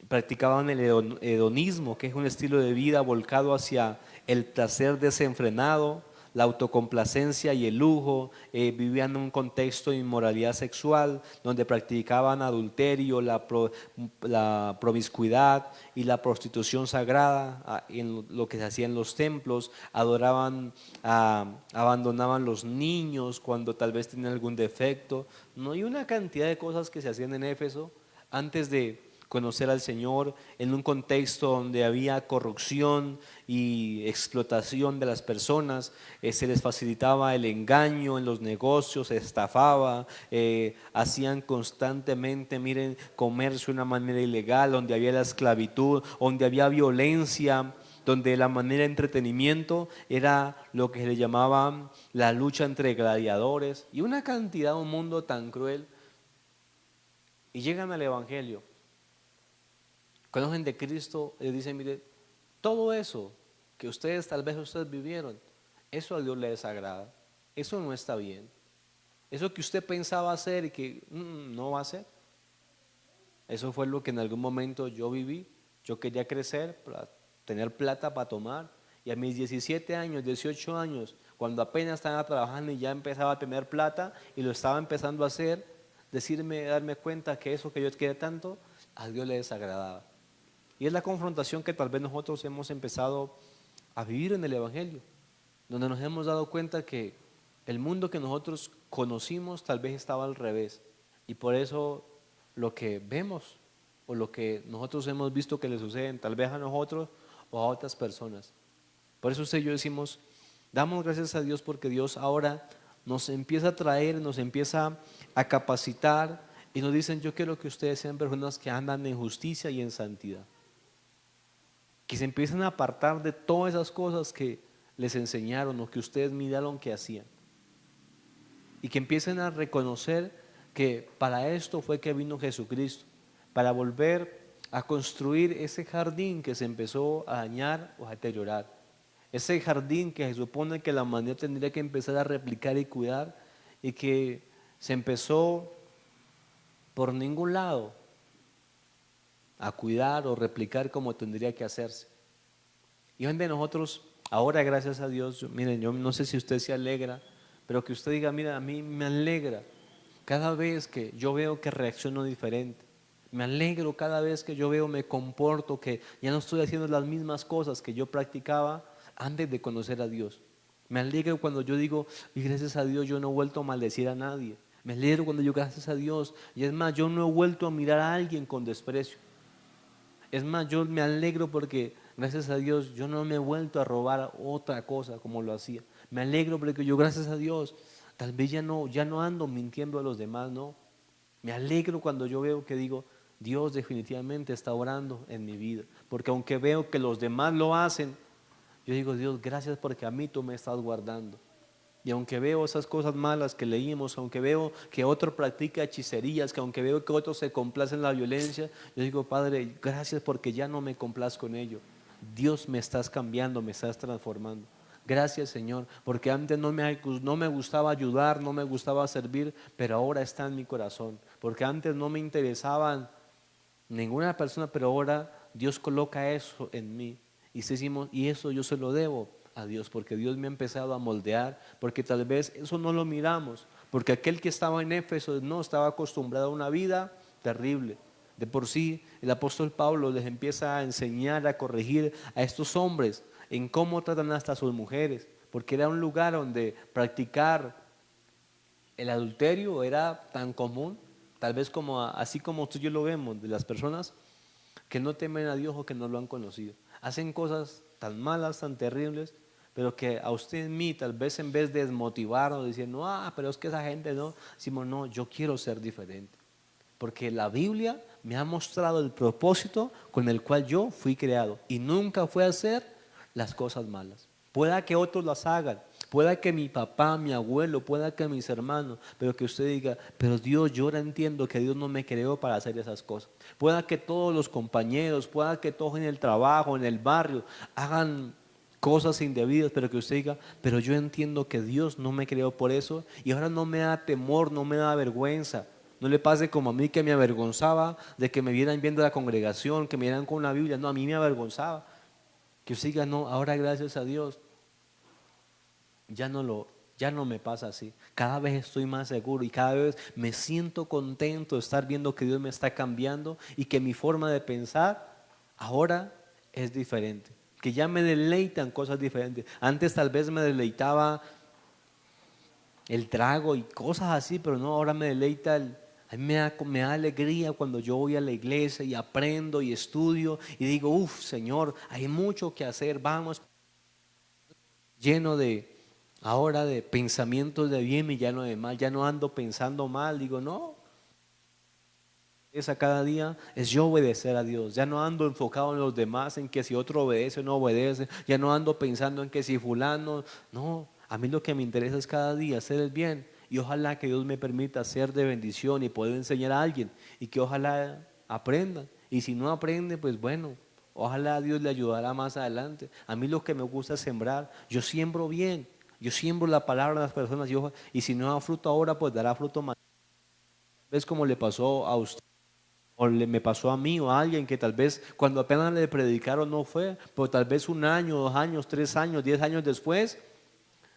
practicaban el hedonismo, que es un estilo de vida volcado hacia el placer desenfrenado, la autocomplacencia y el lujo, vivían en un contexto de inmoralidad sexual, donde practicaban adulterio, la promiscuidad y la prostitución sagrada en lo que se hacía en los templos, adoraban, abandonaban los niños cuando tal vez tenían algún defecto. No hay una cantidad de cosas que se hacían en Éfeso antes de conocer al Señor, en un contexto donde había corrupción y explotación de las personas, se les facilitaba el engaño en los negocios, se estafaba, hacían constantemente, miren, comercio de una manera ilegal, donde había la esclavitud, donde había violencia, donde la manera de entretenimiento era lo que se le llamaba la lucha entre gladiadores y una cantidad, un mundo tan cruel. Y llegan al Evangelio, conocen de Cristo y dicen, mire, todo eso que ustedes tal vez ustedes vivieron, eso a Dios le desagrada, eso no está bien, eso que usted pensaba hacer y que no va a hacer, eso fue lo que en algún momento yo viví. Yo quería crecer para tener plata para tomar y a mis 17 años, 18 años, cuando apenas estaba trabajando y ya empezaba a tener plata y lo estaba empezando a hacer, darme cuenta que eso que yo quería tanto, a Dios le desagradaba. Y es la confrontación que tal vez nosotros hemos empezado a vivir en el Evangelio, donde nos hemos dado cuenta que el mundo que nosotros conocimos tal vez estaba al revés. Y por eso lo que vemos o lo que nosotros hemos visto que le suceden tal vez a nosotros o a otras personas. Por eso usted y yo decimos, damos gracias a Dios porque Dios ahora nos empieza a traer, nos empieza a capacitar y nos dicen, yo quiero que ustedes sean personas que andan en justicia y en santidad, que se empiecen a apartar de todas esas cosas que les enseñaron o que ustedes miraron que hacían, y que empiecen a reconocer que para esto fue que vino Jesucristo, para volver a construir ese jardín que se empezó a dañar o a deteriorar, ese jardín que se supone que la humanidad tendría que empezar a replicar y cuidar, y que se empezó por ningún lado a cuidar o replicar como tendría que hacerse. Y donde nosotros, ahora gracias a Dios, miren, yo no sé si usted se alegra, pero que usted diga, mira, a mí me alegra cada vez que yo veo que reacciono diferente. Me alegro cada vez que yo veo, me comporto, que ya no estoy haciendo las mismas cosas que yo practicaba antes de conocer a Dios. Me alegro cuando yo digo, y gracias a Dios yo no he vuelto a maldecir a nadie. Me alegro cuando yo, gracias a Dios, y es más, yo no he vuelto a mirar a alguien con desprecio. Es más, yo me alegro porque, gracias a Dios, yo no me he vuelto a robar otra cosa como lo hacía. Me alegro porque yo, gracias a Dios, tal vez ya no ando mintiendo a los demás, no. Me alegro cuando yo veo que digo, Dios definitivamente está orando en mi vida. Porque aunque veo que los demás lo hacen, yo digo, Dios, gracias porque a mí tú me estás guardando. Y aunque veo esas cosas malas que leímos, aunque veo que otro practica hechicerías, que aunque veo que otro se complace en la violencia, yo digo, Padre, gracias porque ya no me complazco en ello. Dios, me estás cambiando, me estás transformando. Gracias, Señor, porque antes no me gustaba ayudar, no me gustaba servir, pero ahora está en mi corazón. Porque antes no me interesaban ninguna persona, pero ahora Dios coloca eso en mí. Y eso yo se lo debo a Dios, porque Dios me ha empezado a moldear, porque tal vez eso no lo miramos, porque aquel que estaba en Éfeso no estaba acostumbrado a una vida terrible. De por sí, el apóstol Pablo les empieza a enseñar, a corregir a estos hombres en cómo tratan hasta a sus mujeres, porque era un lugar donde practicar el adulterio era tan común, tal vez así como tú y yo lo vemos, de las personas que no temen a Dios o que no lo han conocido. Hacen cosas tan malas, tan terribles, pero que a usted y mí, tal vez en vez de desmotivarnos, diciendo, pero es que esa gente no, decimos, no, yo quiero ser diferente. Porque la Biblia me ha mostrado el propósito con el cual yo fui creado y nunca fue a hacer las cosas malas. Pueda que otros las hagan, pueda que mi papá, mi abuelo, pueda que mis hermanos, pero que usted diga, pero Dios, yo ahora entiendo que Dios no me creó para hacer esas cosas. Pueda que todos los compañeros, pueda que todos en el trabajo, en el barrio, hagan cosas indebidas, pero que usted diga, pero yo entiendo que Dios no me creó por eso y ahora no me da temor, no me da vergüenza. No le pase como a mí, que me avergonzaba de que me vieran viendo la congregación, que me vieran con la Biblia. No, a mí me avergonzaba. Que usted diga, no, ahora gracias a Dios ya no me pasa así. Cada vez estoy más seguro y cada vez me siento contento de estar viendo que Dios me está cambiando y que mi forma de pensar ahora es diferente. Que ya me deleitan cosas diferentes. Antes tal vez me deleitaba el trago y cosas así, pero no, ahora me deleita a mí me da alegría cuando yo voy a la iglesia y aprendo y estudio y digo, Señor, hay mucho que hacer, vamos, lleno ahora de pensamientos de bien y lleno de mal, ya no ando pensando mal, digo, no, esa cada día es yo obedecer a Dios, ya no ando enfocado en los demás, en que si otro obedece o no obedece, ya no ando pensando en que si fulano, no, a mí lo que me interesa es cada día hacer el bien y ojalá que Dios me permita ser de bendición y poder enseñar a alguien y que ojalá aprendan y si no aprende pues bueno, ojalá Dios le ayudará más adelante. A mí lo que me gusta es sembrar, yo siembro bien, yo siembro la palabra de las personas y si no da fruto ahora pues dará fruto más. ¿Ves cómo le pasó a usted? O me pasó a mí o a alguien que tal vez cuando apenas le predicaron no fue, pero tal vez 1 año, 2 años, 3 años, 10 años después,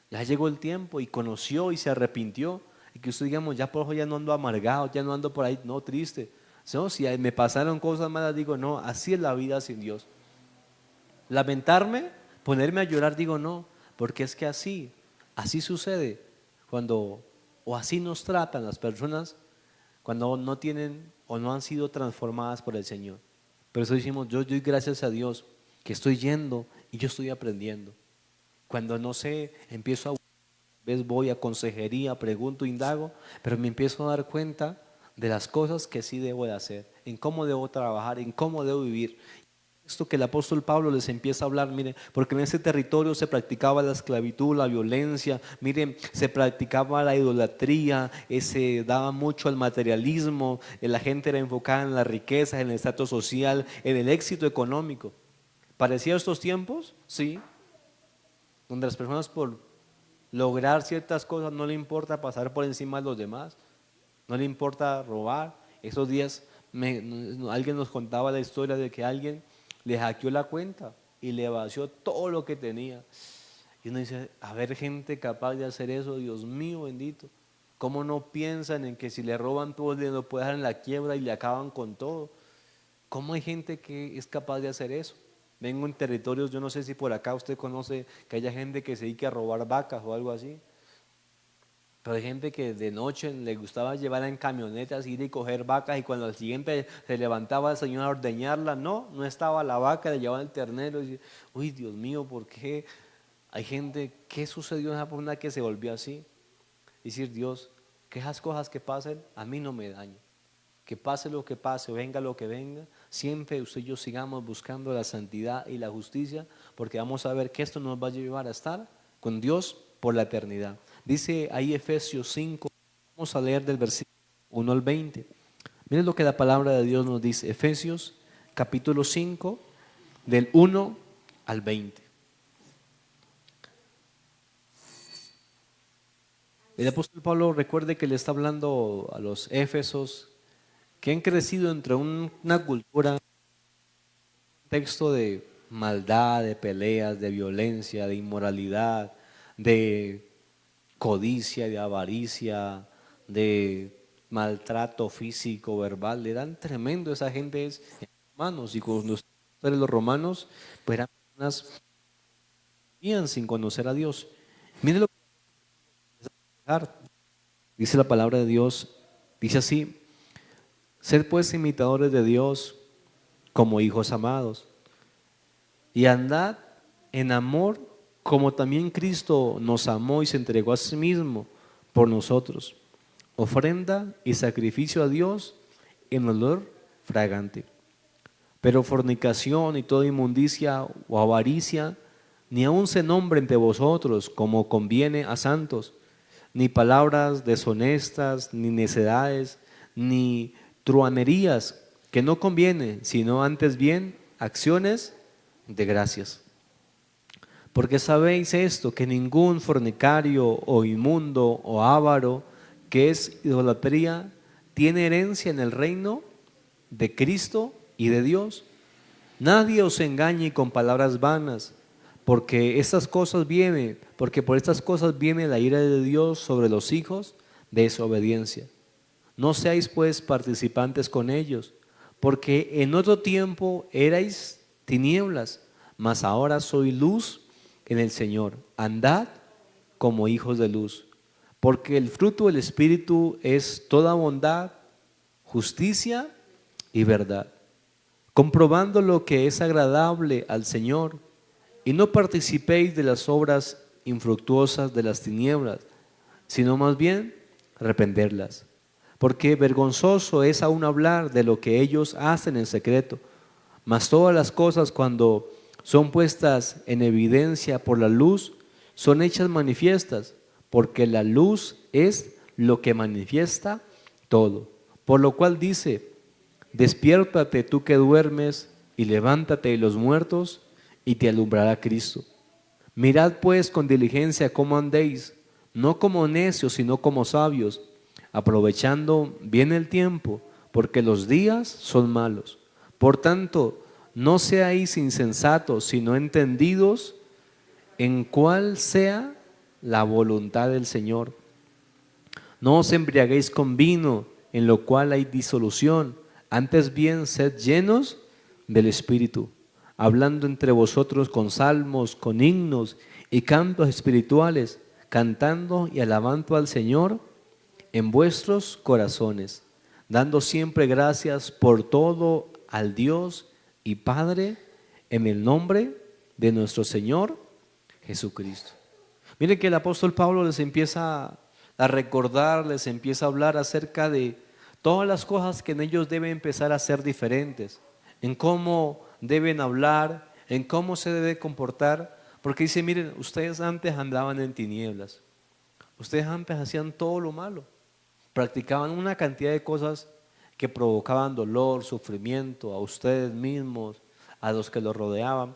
ya llegó el tiempo y conoció y se arrepintió. Y que usted digamos, ya por eso ya no ando amargado, ya no ando por ahí, no triste. No, si me pasaron cosas malas, digo, no, así es la vida sin Dios. Lamentarme, ponerme a llorar, digo, no, porque es que así sucede cuando, o así nos tratan las personas cuando no tienen o no han sido transformadas por el Señor. Por eso decimos, yo doy gracias a Dios que estoy yendo y yo estoy aprendiendo. Cuando no sé, empiezo voy a consejería, pregunto, indago, pero me empiezo a dar cuenta de las cosas que sí debo de hacer, en cómo debo trabajar, en cómo debo vivir. Esto que el apóstol Pablo les empieza a hablar, miren, porque en ese territorio se practicaba la esclavitud, la violencia, miren, se practicaba la idolatría, se daba mucho al materialismo, la gente era enfocada en la riqueza, en el estatus social, en el éxito económico. ¿Parecía estos tiempos? Sí, donde las personas por lograr ciertas cosas no le importa pasar por encima de los demás, no le importa robar. Esos días alguien nos contaba la historia de que alguien le hackeó la cuenta y le vació todo lo que tenía. Y uno dice, a ver, gente capaz de hacer eso, Dios mío bendito. ¿Cómo no piensan en que si le roban todo el dinero lo pueden dejar en la quiebra y le acaban con todo? ¿Cómo hay gente que es capaz de hacer eso? Vengo en territorios, yo no sé si por acá usted conoce que haya gente que se dedique a robar vacas o algo así. Pero hay gente que de noche le gustaba llevar en camionetas, ir y coger vacas, y cuando al siguiente se levantaba el señor a ordeñarla, no estaba la vaca, le llevaban el ternero. Y, uy, Dios mío, ¿por qué? Hay gente, ¿qué sucedió en esa persona que se volvió así? Decir, Dios, que esas cosas que pasen a mí no me dañen. Que pase lo que pase, venga lo que venga, siempre usted y yo sigamos buscando la santidad y la justicia, porque vamos a ver que esto nos va a llevar a estar con Dios por la eternidad. Dice ahí Efesios 5, vamos a leer del versículo 1 al 20. Miren lo que la palabra de Dios nos dice, Efesios capítulo 5, del 1 al 20. El apóstol Pablo, recuerde que le está hablando a los éfesos que han crecido entre una cultura, un contexto de maldad, de peleas, de violencia, de inmoralidad, de codicia, de avaricia, de maltrato físico, verbal. Le dan tremendo, esa gente es romanos, y cuando ustedes los romanos, pues eran personas que vivían sin conocer a Dios. Miren lo que dice la palabra de Dios, dice así: sed pues imitadores de Dios como hijos amados, y andad en amor como también Cristo nos amó y se entregó a sí mismo por nosotros, ofrenda y sacrificio a Dios en olor fragante. Pero fornicación y toda inmundicia o avaricia, ni aun se nombre entre vosotros como conviene a santos, ni palabras deshonestas, ni necedades, ni truanerías que no conviene, sino antes bien acciones de gracias. Porque sabéis esto, que ningún fornicario o inmundo o avaro, que es idolatría, tiene herencia en el reino de Cristo y de Dios. Nadie os engañe con palabras vanas, porque por estas cosas viene la ira de Dios sobre los hijos de desobediencia. No seáis pues participantes con ellos, porque en otro tiempo erais tinieblas, mas ahora soy luz en el Señor. Andad como hijos de luz, porque el fruto del Espíritu es toda bondad, justicia y verdad, comprobando lo que es agradable al Señor, y no participéis de las obras infructuosas de las tinieblas, sino más bien reprenderlas. Porque vergonzoso es aún hablar de lo que ellos hacen en secreto, mas todas las cosas cuando son puestas en evidencia por la luz, son hechas manifiestas, porque la luz es lo que manifiesta todo. Por lo cual dice: despiértate tú que duermes, y levántate de los muertos, y te alumbrará Cristo. Mirad pues con diligencia cómo andéis, no como necios, sino como sabios, aprovechando bien el tiempo, porque los días son malos. Por tanto, no seáis insensatos, sino entendidos en cuál sea la voluntad del Señor. No os embriaguéis con vino, en lo cual hay disolución, antes bien sed llenos del Espíritu, hablando entre vosotros con salmos, con himnos y cantos espirituales, cantando y alabando al Señor en vuestros corazones, dando siempre gracias por todo al Dios y Padre, en el nombre de nuestro Señor Jesucristo. Miren que el apóstol Pablo les empieza a recordar, les empieza a hablar acerca de todas las cosas que en ellos deben empezar a ser diferentes, en cómo deben hablar, en cómo se debe comportar, porque dice, miren, ustedes antes andaban en tinieblas, ustedes antes hacían todo lo malo, practicaban una cantidad de cosas que provocaban dolor, sufrimiento a ustedes mismos, a los que los rodeaban,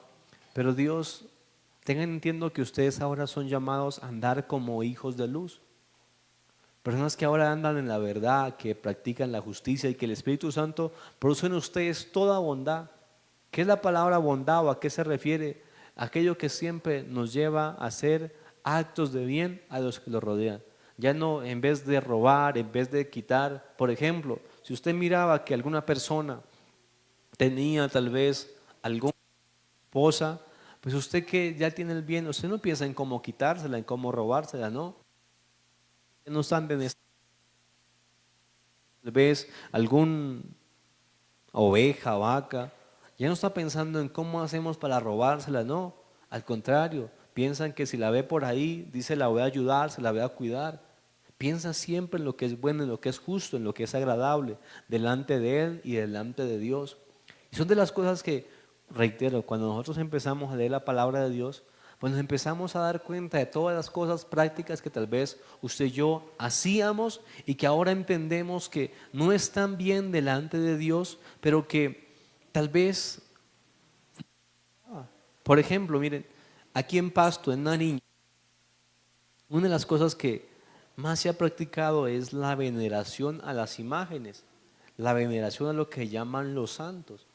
pero Dios, entiendo que ustedes ahora son llamados a andar como hijos de luz. Personas que ahora andan en la verdad, que practican la justicia y que el Espíritu Santo produce en ustedes toda bondad. ¿Qué es la palabra bondad o a qué se refiere? Aquello que siempre nos lleva a hacer actos de bien a los que lo rodean. Ya no, en vez de robar, en vez de quitar. Por ejemplo, si usted miraba que alguna persona tenía tal vez alguna esposa, pues usted que ya tiene el bien, usted no piensa en cómo quitársela, en cómo robársela, ¿no? No están de tal vez algún oveja, vaca, ya no está pensando en cómo hacemos para robársela, no, al contrario, piensan que si la ve por ahí, dice la voy a ayudar, se la voy a cuidar. Piensa siempre en lo que es bueno, en lo que es justo, en lo que es agradable, delante de Él y delante de Dios. Y son de las cosas que, reitero, cuando nosotros empezamos a leer la palabra de Dios, pues nos empezamos a dar cuenta de todas las cosas prácticas que tal vez usted y yo hacíamos y que ahora entendemos que no están bien delante de Dios, pero que tal vez, por ejemplo, miren, aquí en Pasto, en Nariño, una de las cosas que más se ha practicado es la veneración a las imágenes, la veneración a lo que llaman los santos.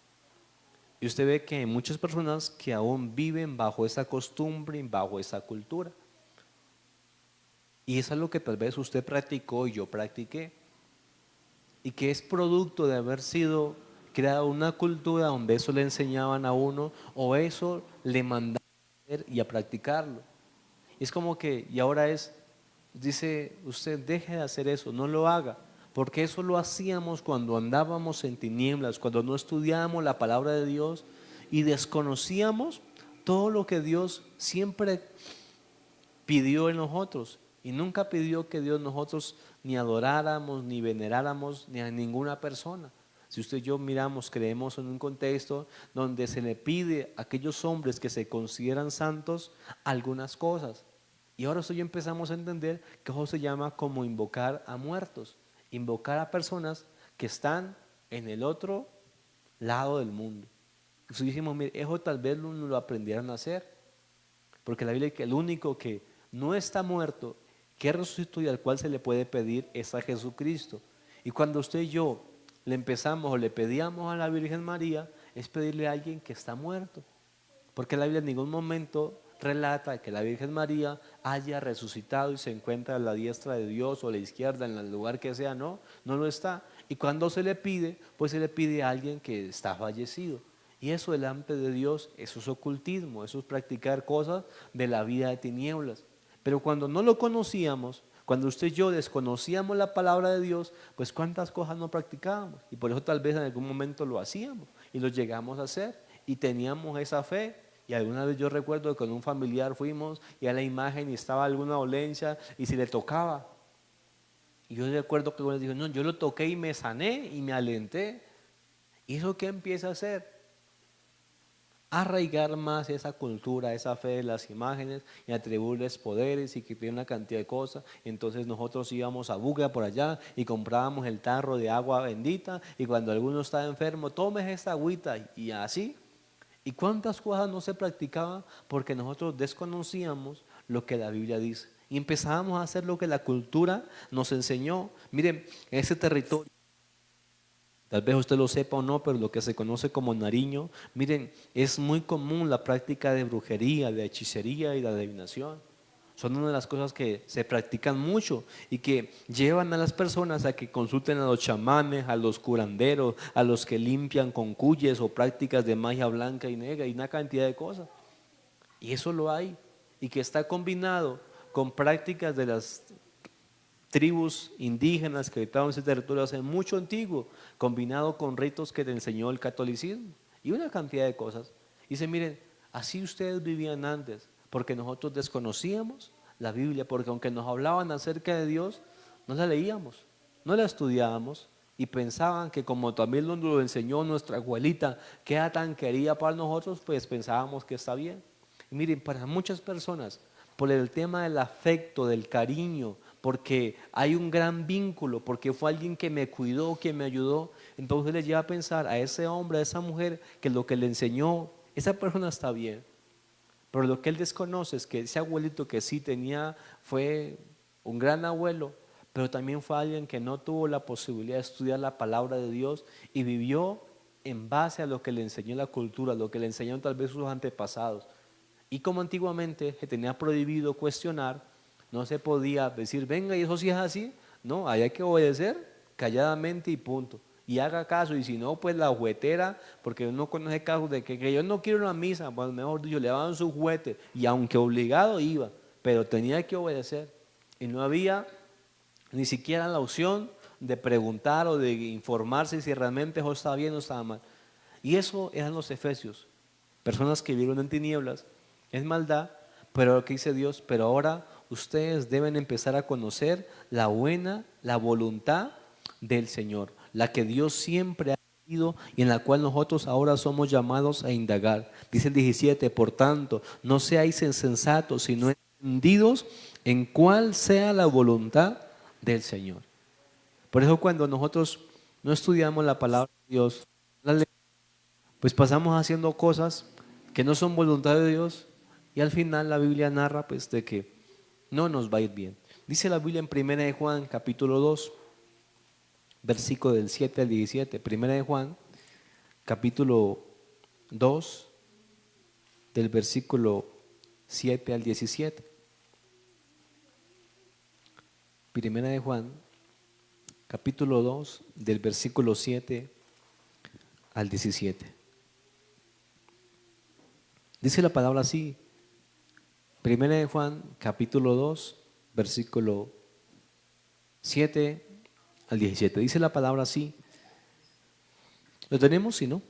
Y usted ve que hay muchas personas que aún viven bajo esa costumbre, bajo esa cultura. Y es algo que tal vez usted practicó y yo practiqué. Y que es producto de haber sido creada una cultura donde eso le enseñaban a uno o eso le mandaban a hacer y a practicarlo. Es como que, y ahora dice usted, deje de hacer eso, no lo haga. Porque eso lo hacíamos cuando andábamos en tinieblas, cuando no estudiábamos la palabra de Dios y desconocíamos todo lo que Dios siempre pidió en nosotros. Y nunca pidió que Dios nosotros ni adoráramos, ni veneráramos, ni a ninguna persona. Si usted y yo miramos, creemos en un contexto donde se le pide a aquellos hombres que se consideran santos algunas cosas. Y ahora hoy empezamos a entender que eso se llama como invocar a muertos, invocar a personas que están en el otro lado del mundo. Entonces dijimos, mire, eso tal vez no lo aprendieran a hacer, porque la Biblia dice que el único que no está muerto, que resucitó y al cual se le puede pedir es a Jesucristo. Y cuando usted y yo le empezamos o le pedíamos a la Virgen María, es pedirle a alguien que está muerto. Porque la Biblia en ningún momento relata que la Virgen María haya resucitado y se encuentra a la diestra de Dios o a la izquierda, en el lugar que sea, no, no lo está. Y cuando se le pide, pues se le pide a alguien que está fallecido. Y eso delante de Dios, eso es ocultismo, eso es practicar cosas de la vida de tinieblas. Pero cuando no lo conocíamos, cuando usted y yo desconocíamos la palabra de Dios, pues cuántas cosas no practicábamos. Y por eso tal vez en algún momento lo hacíamos y lo llegamos a hacer y teníamos esa fe. Y alguna vez yo recuerdo que con un familiar fuimos y a la imagen y estaba alguna dolencia y se le tocaba. Y yo recuerdo que uno dijo, no, yo lo toqué y me sané y me alenté. ¿Y eso qué empieza a hacer? Arraigar más esa cultura, esa fe de las imágenes y atribuirles poderes y que tiene una cantidad de cosas. Entonces nosotros íbamos a Buga por allá y comprábamos el tarro de agua bendita y cuando alguno estaba enfermo, tomes esta agüita y así. ¿Y cuántas cosas no se practicaban porque nosotros desconocíamos lo que la Biblia dice? Y empezábamos a hacer lo que la cultura nos enseñó. Miren, ese territorio, tal vez usted lo sepa o no, pero lo que se conoce como Nariño, miren, es muy común la práctica de brujería, de hechicería y de adivinación. Son una de las cosas que se practican mucho y que llevan a las personas a que consulten a los chamanes, a los curanderos, a los que limpian con cuyes o prácticas de magia blanca y negra y una cantidad de cosas. Y eso lo hay y que está combinado con prácticas de las tribus indígenas que habitaban ese territorio hace mucho antiguo, combinado con ritos que te enseñó el catolicismo y una cantidad de cosas. Y dice, miren, así ustedes vivían antes, porque nosotros desconocíamos la Biblia, porque aunque nos hablaban acerca de Dios, no la leíamos, no la estudiábamos y pensaban que como también nos lo enseñó nuestra abuelita, que era tan querida para nosotros, pues pensábamos que está bien. Y miren, para muchas personas, por el tema del afecto, del cariño, porque hay un gran vínculo, porque fue alguien que me cuidó, que me ayudó, entonces le lleva a pensar a ese hombre, a esa mujer, que lo que le enseñó, esa persona está bien. Pero lo que él desconoce es que ese abuelito que sí tenía, fue un gran abuelo, pero también fue alguien que no tuvo la posibilidad de estudiar la palabra de Dios y vivió en base a lo que le enseñó la cultura, lo que le enseñaron tal vez sus antepasados. Y como antiguamente se tenía prohibido cuestionar, no se podía decir, venga, y eso sí es así. No, hay que obedecer calladamente y punto. Y haga caso, y si no, pues la juguetera, porque uno conoce casos de que yo no quiero una misa, pues mejor dicho, le daban su juguete, y aunque obligado iba, pero tenía que obedecer. Y no había ni siquiera la opción de preguntar o de informarse si realmente eso estaba bien o estaba mal. Y eso eran los efesios, personas que vivieron en tinieblas, es maldad, pero lo que dice Dios, pero ahora ustedes deben empezar a conocer la buena, la voluntad del Señor, la que Dios siempre ha querido y en la cual nosotros ahora somos llamados a indagar. Dice el 17, por tanto, no seáis insensatos, sino entendidos en cuál sea la voluntad del Señor. Por eso cuando nosotros no estudiamos la palabra de Dios, pues pasamos haciendo cosas que no son voluntad de Dios y al final la Biblia narra pues de que no nos va a ir bien. Dice la Biblia en 1 Juan capítulo 2, versículo del 7 al 17. 1 Juan capítulo 2 del versículo 7 al 17. 1 Juan capítulo 2 del versículo 7 al 17. Dice la palabra así, 1 Juan capítulo 2, versículo 7 al 17. Dice la palabra así. ¿Lo tenemos? Si no.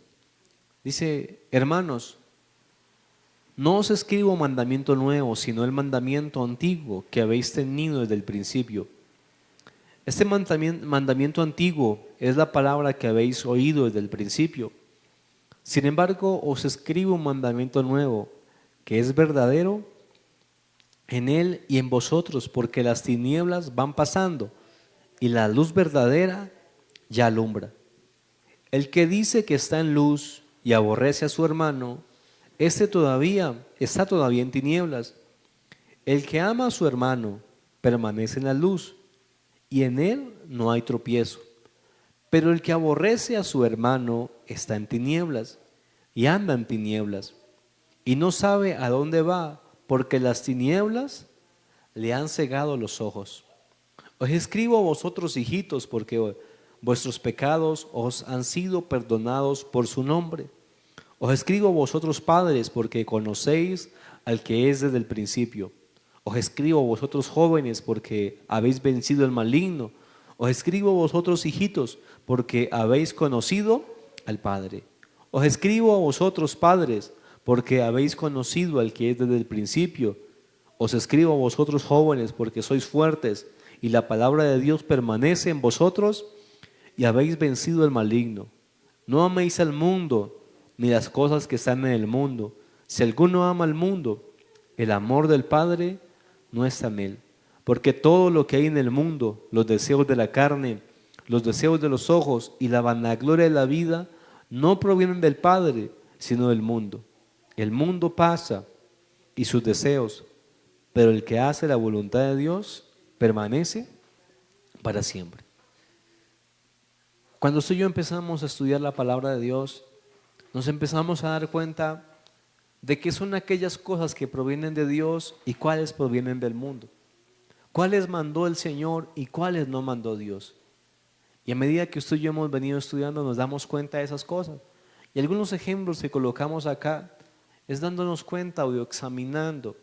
Dice, hermanos, no os escribo mandamiento nuevo, sino el mandamiento antiguo que habéis tenido desde el principio. Este mandamiento antiguo es la palabra que habéis oído desde el principio. Sin embargo, os escribo un mandamiento nuevo, que es verdadero en él y en vosotros, porque las tinieblas van pasando y la luz verdadera ya alumbra. El que dice que está en luz y aborrece a su hermano, este está todavía en tinieblas. El que ama a su hermano permanece en la luz y en él no hay tropiezo. Pero el que aborrece a su hermano está en tinieblas y anda en tinieblas y no sabe a dónde va, porque las tinieblas le han cegado los ojos. Os escribo a vosotros, hijitos, porque vuestros pecados os han sido perdonados por su nombre. Os escribo a vosotros, padres, porque conocéis al que es desde el principio. Os escribo a vosotros, jóvenes, porque habéis vencido el maligno. Os escribo a vosotros, hijitos, porque habéis conocido al Padre. Os escribo a vosotros, padres, porque habéis conocido al que es desde el principio. Os escribo a vosotros, jóvenes, porque sois fuertes y la palabra de Dios permanece en vosotros y habéis vencido el maligno. No améis al mundo ni las cosas que están en el mundo. Si alguno ama al mundo, el amor del Padre no está en él. Porque todo lo que hay en el mundo, los deseos de la carne, los deseos de los ojos y la vanagloria de la vida, no provienen del Padre, sino del mundo. El mundo pasa y sus deseos, pero el que hace la voluntad de Dios permanece para siempre. Cuando usted y yo empezamos a estudiar la palabra de Dios, nos empezamos a dar cuenta de qué son aquellas cosas que provienen de Dios y cuáles provienen del mundo. Cuáles mandó el Señor y cuáles no mandó Dios. Y a medida que usted y yo hemos venido estudiando, nos damos cuenta de esas cosas. Y algunos ejemplos que colocamos acá es dándonos cuenta o examinando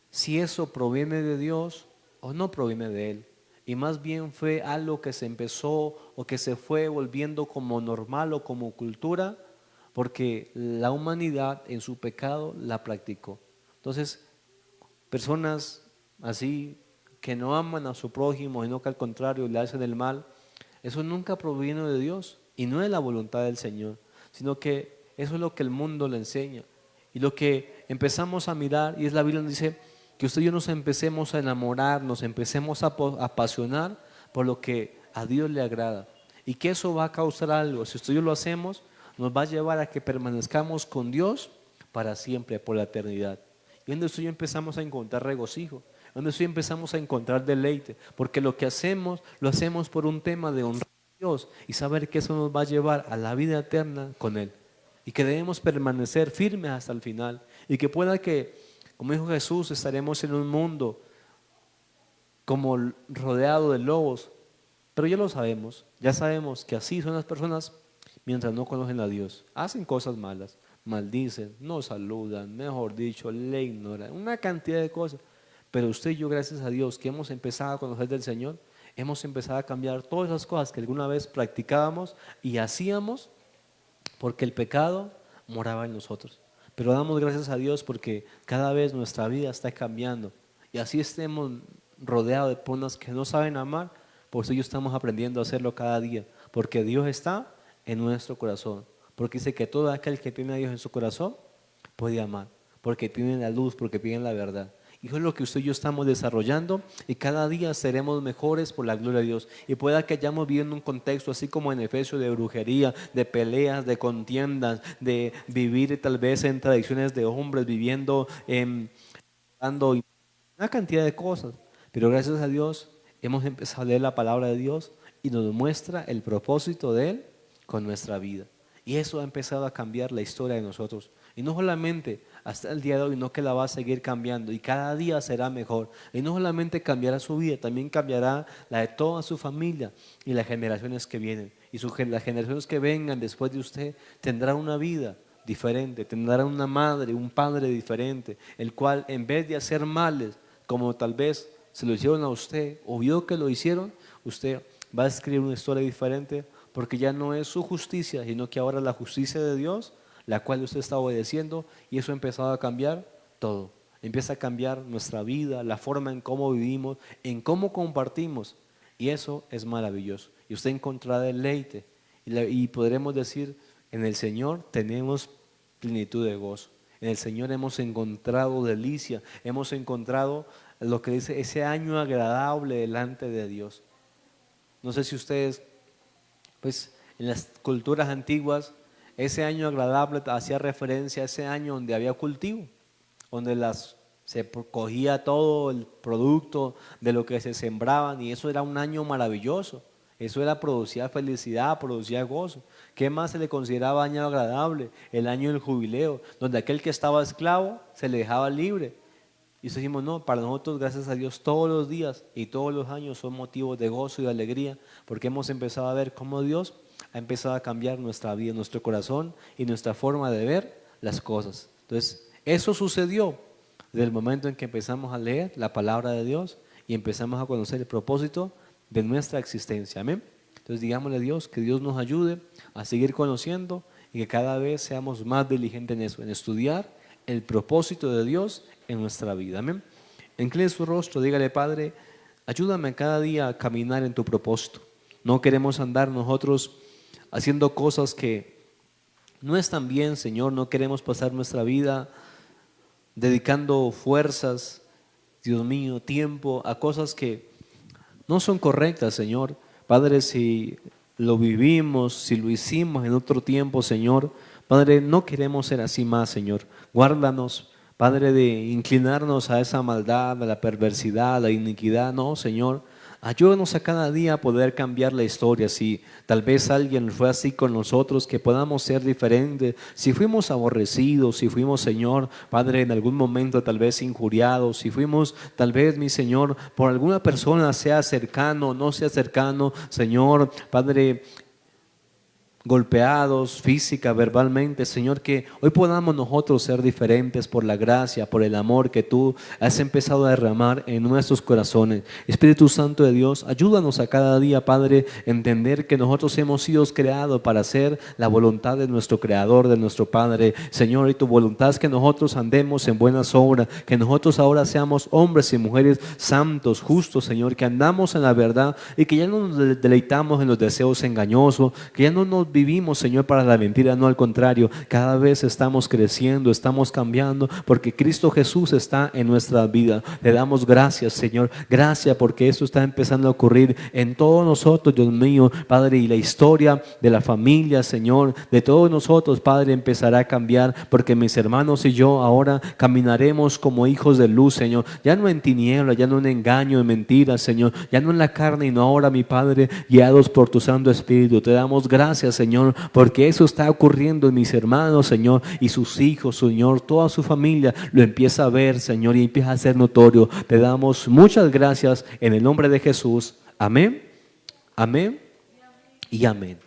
si eso proviene de Dios o no proviene de Él. Y más bien fue algo que se empezó o que se fue volviendo como normal o como cultura, porque la humanidad en su pecado la practicó. Entonces, personas así que no aman a su prójimo, sino que al contrario le hacen el mal, eso nunca proviene de Dios y no es la voluntad del Señor, sino que eso es lo que el mundo le enseña. Y lo que empezamos a mirar, y es la Biblia nos dice que usted y yo nos empecemos a enamorar, nos empecemos a apasionar por lo que a Dios le agrada. Y que eso va a causar algo, si usted y yo lo hacemos, nos va a llevar a que permanezcamos con Dios para siempre, por la eternidad. Y donde usted y yo empezamos a encontrar regocijo, donde sí empezamos a encontrar deleite, porque lo que hacemos, lo hacemos por un tema de honrar a Dios y saber que eso nos va a llevar a la vida eterna con Él. Y que debemos permanecer firmes hasta el final. Y que pueda que, como dijo Jesús, estaremos en un mundo como rodeado de lobos. Pero ya sabemos que así son las personas mientras no conocen a Dios. Hacen cosas malas, maldicen, no saludan, mejor dicho, le ignoran, una cantidad de cosas. Pero usted y yo, gracias a Dios, que hemos empezado a conocer del Señor, hemos empezado a cambiar todas esas cosas que alguna vez practicábamos y hacíamos porque el pecado moraba en nosotros. Pero damos gracias a Dios porque cada vez nuestra vida está cambiando. Y así estemos rodeados de personas que no saben amar, por eso estamos aprendiendo a hacerlo cada día. Porque Dios está en nuestro corazón. Porque dice que todo aquel que tiene a Dios en su corazón puede amar. Porque tiene la luz, porque tiene la verdad. Y eso es lo que usted y yo estamos desarrollando y cada día seremos mejores por la gloria de Dios. Y pueda que hayamos vivido en un contexto así como en Efesios de brujería, de peleas, de contiendas, de vivir tal vez en tradiciones de hombres, viviendo dando una cantidad de cosas. Pero gracias a Dios hemos empezado a leer la palabra de Dios y nos muestra el propósito de Él con nuestra vida. Y eso ha empezado a cambiar la historia de nosotros. Y no solamente hasta el día de hoy, no que la va a seguir cambiando y cada día será mejor. Y no solamente cambiará su vida, también cambiará la de toda su familia y las generaciones que vienen. Y las generaciones que vengan después de usted tendrán una vida diferente, tendrán una madre, un padre diferente, el cual en vez de hacer males, como tal vez se lo hicieron a usted o vio que lo hicieron, usted va a escribir una historia diferente porque ya no es su justicia, sino que ahora es la justicia de Dios, la cual usted está obedeciendo, y eso ha empezado a cambiar todo. Empieza a cambiar nuestra vida, la forma en cómo vivimos, en cómo compartimos, y eso es maravilloso. Y usted encontrará deleite y podremos decir, en el Señor tenemos plenitud de gozo. En el Señor hemos encontrado delicia, hemos encontrado lo que dice ese año agradable delante de Dios. No sé si ustedes, pues en las culturas antiguas, ese año agradable hacía referencia a ese año donde había cultivo, donde se cogía todo el producto de lo que se sembraban, y eso era un año maravilloso. Eso producía felicidad, producía gozo. ¿Qué más se le consideraba año agradable? El año del jubileo, donde aquel que estaba esclavo se le dejaba libre. Y decimos, no, para nosotros, gracias a Dios, todos los días y todos los años son motivos de gozo y de alegría, porque hemos empezado a ver cómo Dios ha empezado a cambiar nuestra vida, nuestro corazón y nuestra forma de ver las cosas. Entonces, eso sucedió desde el momento en que empezamos a leer la palabra de Dios y empezamos a conocer el propósito de nuestra existencia. Amén. Entonces, digámosle a Dios que Dios nos ayude a seguir conociendo y que cada vez seamos más diligentes en eso, en estudiar el propósito de Dios en nuestra vida. Amén. Incline su rostro, dígale: Padre, ayúdame cada día a caminar en tu propósito. No queremos andar nosotros haciendo cosas que no están bien, Señor. No queremos pasar nuestra vida dedicando fuerzas, Dios mío, tiempo a cosas que no son correctas, Señor. Padre, si lo vivimos, si lo hicimos en otro tiempo, Señor, Padre, no queremos ser así más, Señor. Guárdanos, Padre, de inclinarnos a esa maldad, a la perversidad, a la iniquidad. No, Señor, ayúdanos a cada día a poder cambiar la historia. Si tal vez alguien fue así con nosotros, que podamos ser diferentes. Si fuimos aborrecidos, si fuimos, Señor, Padre, en algún momento tal vez injuriados, si fuimos tal vez, mi Señor, por alguna persona, sea cercano o no sea cercano, Señor, Padre, golpeados física, verbalmente, Señor, que hoy podamos nosotros ser diferentes por la gracia, por el amor que tú has empezado a derramar en nuestros corazones. Espíritu Santo de Dios, ayúdanos a cada día, Padre, entender que nosotros hemos sido creados para hacer la voluntad de nuestro Creador, de nuestro Padre. Señor, y tu voluntad es que nosotros andemos en buenas obras, que nosotros ahora seamos hombres y mujeres santos, justos, Señor, que andamos en la verdad y que ya no nos deleitamos en los deseos engañosos, que ya no nos vivimos, Señor, para la mentira, no al contrario. Cada vez estamos creciendo, estamos cambiando, porque Cristo Jesús está en nuestra vida. Le damos gracias, Señor. Gracias porque esto está empezando a ocurrir en todos nosotros, Dios mío, Padre, y la historia de la familia, Señor, de todos nosotros, Padre, empezará a cambiar, porque mis hermanos y yo ahora caminaremos como hijos de luz, Señor. Ya no en tinieblas, ya no en engaño, en mentiras, Señor. Ya no en la carne y no ahora, mi Padre, guiados por tu Santo Espíritu. Te damos gracias, Señor, porque eso está ocurriendo en mis hermanos, Señor, y sus hijos, Señor, toda su familia lo empieza a ver, Señor, y empieza a ser notorio. Te damos muchas gracias en el nombre de Jesús. Amén, amén y amén.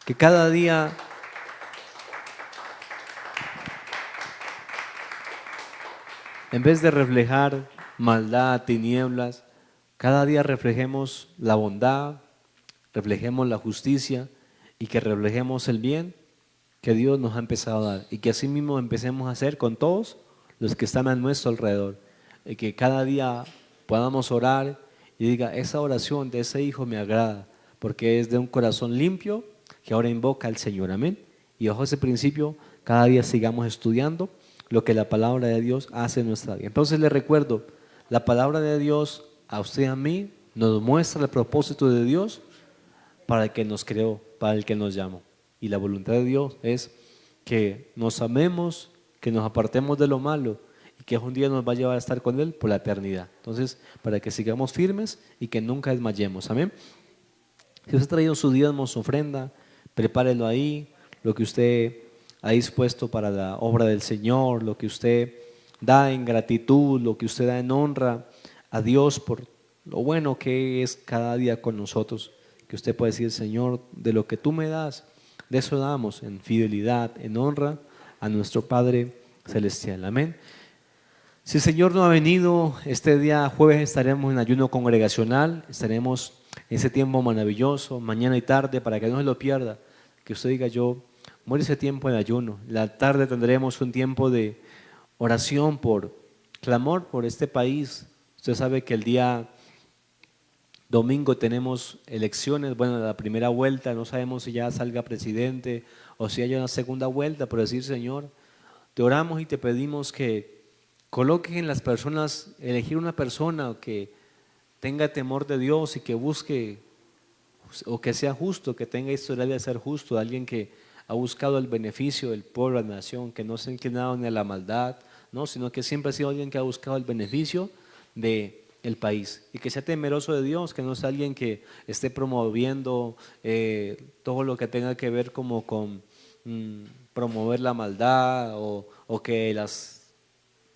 Que cada día en vez de reflejar maldad, tinieblas, cada día reflejemos la bondad, reflejemos la justicia y que reflejemos el bien que Dios nos ha empezado a dar, y que así mismo empecemos a hacer con todos los que están a nuestro alrededor, y que cada día podamos orar y diga: esa oración de ese hijo me agrada, porque es de un corazón limpio que ahora invoca al Señor. Amén. Y bajo ese principio cada día sigamos estudiando lo que la palabra de Dios hace en nuestra vida. Entonces les recuerdo, la palabra de Dios a usted y a mí nos muestra el propósito de Dios para el que nos creó, para el que nos llamó. Y la voluntad de Dios es que nos amemos, que nos apartemos de lo malo y que un día nos va a llevar a estar con Él por la eternidad. Entonces, para que sigamos firmes y que nunca desmayemos. Amén. Si usted ha traído su diezmo, su ofrenda, prepárelo ahí, lo que usted ha dispuesto para la obra del Señor, lo que usted da en gratitud, lo que usted da en honra a Dios por lo bueno que es cada día con nosotros. Que usted puede decir: Señor, de lo que tú me das, de eso damos en fidelidad, en honra a nuestro Padre Celestial. Amén. Si el Señor no ha venido, este día jueves estaremos en ayuno congregacional, estaremos en ese tiempo maravilloso, mañana y tarde, para que no se lo pierda. Que usted diga: yo muero ese tiempo en ayuno. La tarde tendremos un tiempo de oración por clamor por este país. Usted sabe que el día domingo tenemos elecciones, bueno, la primera vuelta, no sabemos si ya salga presidente o si haya una segunda vuelta, pero decir: Señor, te oramos y te pedimos que coloques en las personas, elegir una persona que tenga temor de Dios y que busque, o que sea justo, que tenga historial de ser justo, alguien que ha buscado el beneficio del pueblo, de la nación, que no se ha inclinado ni a la maldad, no, sino que siempre ha sido alguien que ha buscado el beneficio de el país, y que sea temeroso de Dios, que no sea alguien que esté promoviendo todo lo que tenga que ver como con promover la maldad o que las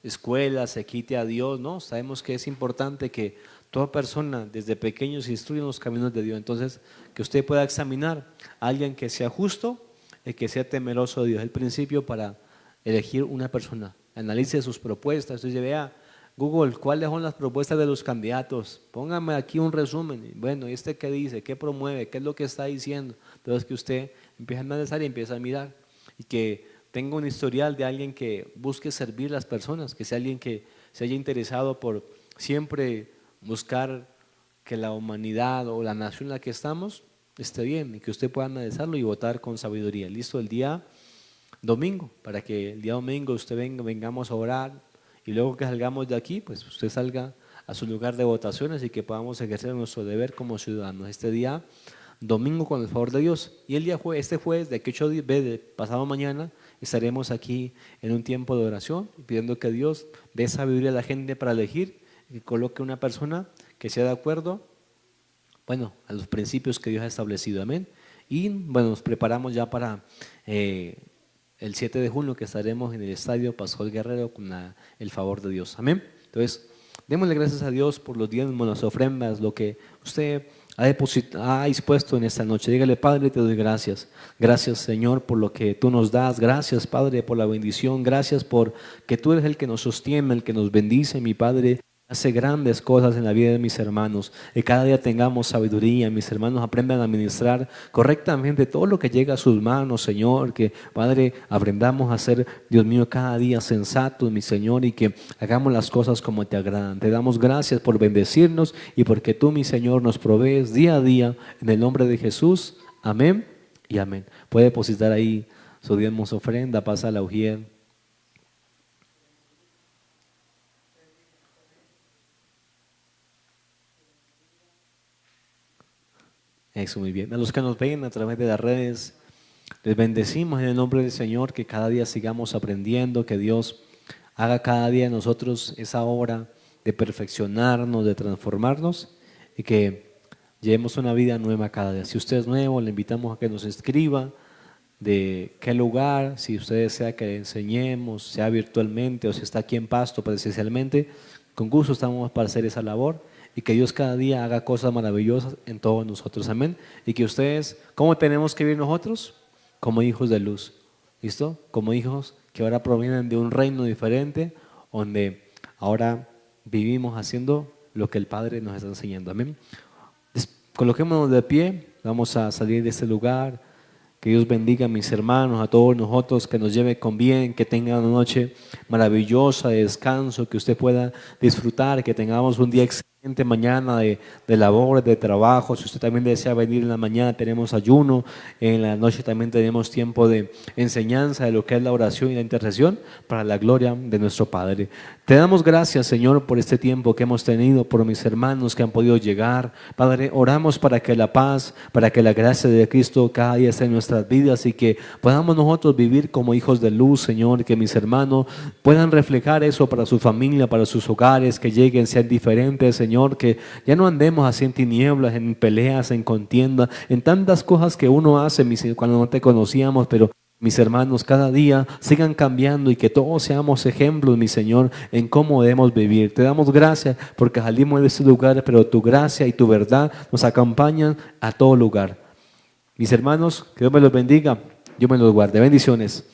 escuelas se quite a Dios. No, sabemos que es importante que toda persona desde pequeños se instruya en los caminos de Dios. Entonces, que usted pueda examinar a alguien que sea justo y que sea temeroso de Dios. El principio para elegir una persona. Analice sus propuestas. Entonces, vea Google, ¿cuáles son las propuestas de los candidatos? Póngame aquí un resumen. Bueno, ¿este qué dice? ¿Qué promueve? ¿Qué es lo que está diciendo? Entonces, que usted empiece a analizar y empiece a mirar, y que tenga un historial de alguien que busque servir a las personas, que sea alguien que se haya interesado por siempre buscar que la humanidad o la nación en la que estamos esté bien, y que usted pueda analizarlo y votar con sabiduría. Listo, el día domingo, para que el día domingo usted vengamos a orar, y luego que salgamos de aquí, pues usted salga a su lugar de votaciones y que podamos ejercer nuestro deber como ciudadanos. Este día domingo, con el favor de Dios. Y el día este jueves, de aquí 8 días, de pasado mañana, estaremos aquí en un tiempo de oración, pidiendo que Dios dé sabiduría a la gente para elegir, y coloque una persona que sea de acuerdo, bueno, a los principios que Dios ha establecido. Amén. Y bueno, nos preparamos ya para el 7 de junio, que estaremos en el estadio Pascual Guerrero con el favor de Dios. Amén. Entonces, démosle gracias a Dios por los diezmos, las ofrendas, lo que usted ha dispuesto en esta noche. Dígale: Padre, te doy gracias. Gracias, Señor, por lo que tú nos das. Gracias, Padre, por la bendición. Gracias por que tú eres el que nos sostiene, el que nos bendice, mi Padre. Hace grandes cosas en la vida de mis hermanos. Que cada día tengamos sabiduría. Mis hermanos aprendan a administrar correctamente todo lo que llega a sus manos, Señor. Que, Padre, aprendamos a ser, Dios mío, cada día sensatos, mi Señor, y que hagamos las cosas como te agradan. Te damos gracias por bendecirnos y porque tú, mi Señor, nos provees día a día. En el nombre de Jesús. Amén y amén. Puede depositar ahí su diezmo, su ofrenda, pasa la ujier. Eso, muy bien. A los que nos ven a través de las redes, les bendecimos en el nombre del Señor, que cada día sigamos aprendiendo, que Dios haga cada día de nosotros esa obra de perfeccionarnos, de transformarnos y que llevemos una vida nueva cada día. Si usted es nuevo, le invitamos a que nos escriba de qué lugar, si usted desea que le enseñemos, sea virtualmente o si está aquí en Pasto presencialmente, con gusto estamos para hacer esa labor y que Dios cada día haga cosas maravillosas en todos nosotros, amén. Y que ustedes, ¿cómo tenemos que vivir nosotros? Como hijos de luz, ¿listo? Como hijos que ahora provienen de un reino diferente, donde ahora vivimos haciendo lo que el Padre nos está enseñando, amén. Coloquémonos de pie, vamos a salir de este lugar. Que Dios bendiga a mis hermanos, a todos nosotros, que nos lleve con bien, que tenga una noche maravillosa de descanso, que usted pueda disfrutar, que tengamos un día excelente mañana de labor, de trabajo. Si usted también desea venir en la mañana, tenemos ayuno, en la noche también tenemos tiempo de enseñanza de lo que es la oración y la intercesión para la gloria de nuestro Padre. Te damos gracias, Señor, por este tiempo que hemos tenido, por mis hermanos que han podido llegar. Padre, oramos para que la paz, para que la gracia de Cristo cada día esté en nuestras vidas y que podamos nosotros vivir como hijos de luz, Señor, que mis hermanos puedan reflejar eso para su familia, para sus hogares, que lleguen, sean diferentes, Señor, que ya no andemos así en tinieblas, en peleas, en contienda, en tantas cosas que uno hace cuando no te conocíamos, pero mis hermanos, cada día sigan cambiando y que todos seamos ejemplos, mi Señor, en cómo debemos vivir. Te damos gracias porque salimos de este lugar, pero tu gracia y tu verdad nos acompañan a todo lugar. Mis hermanos, que Dios me los bendiga, Dios me los guarde. Bendiciones.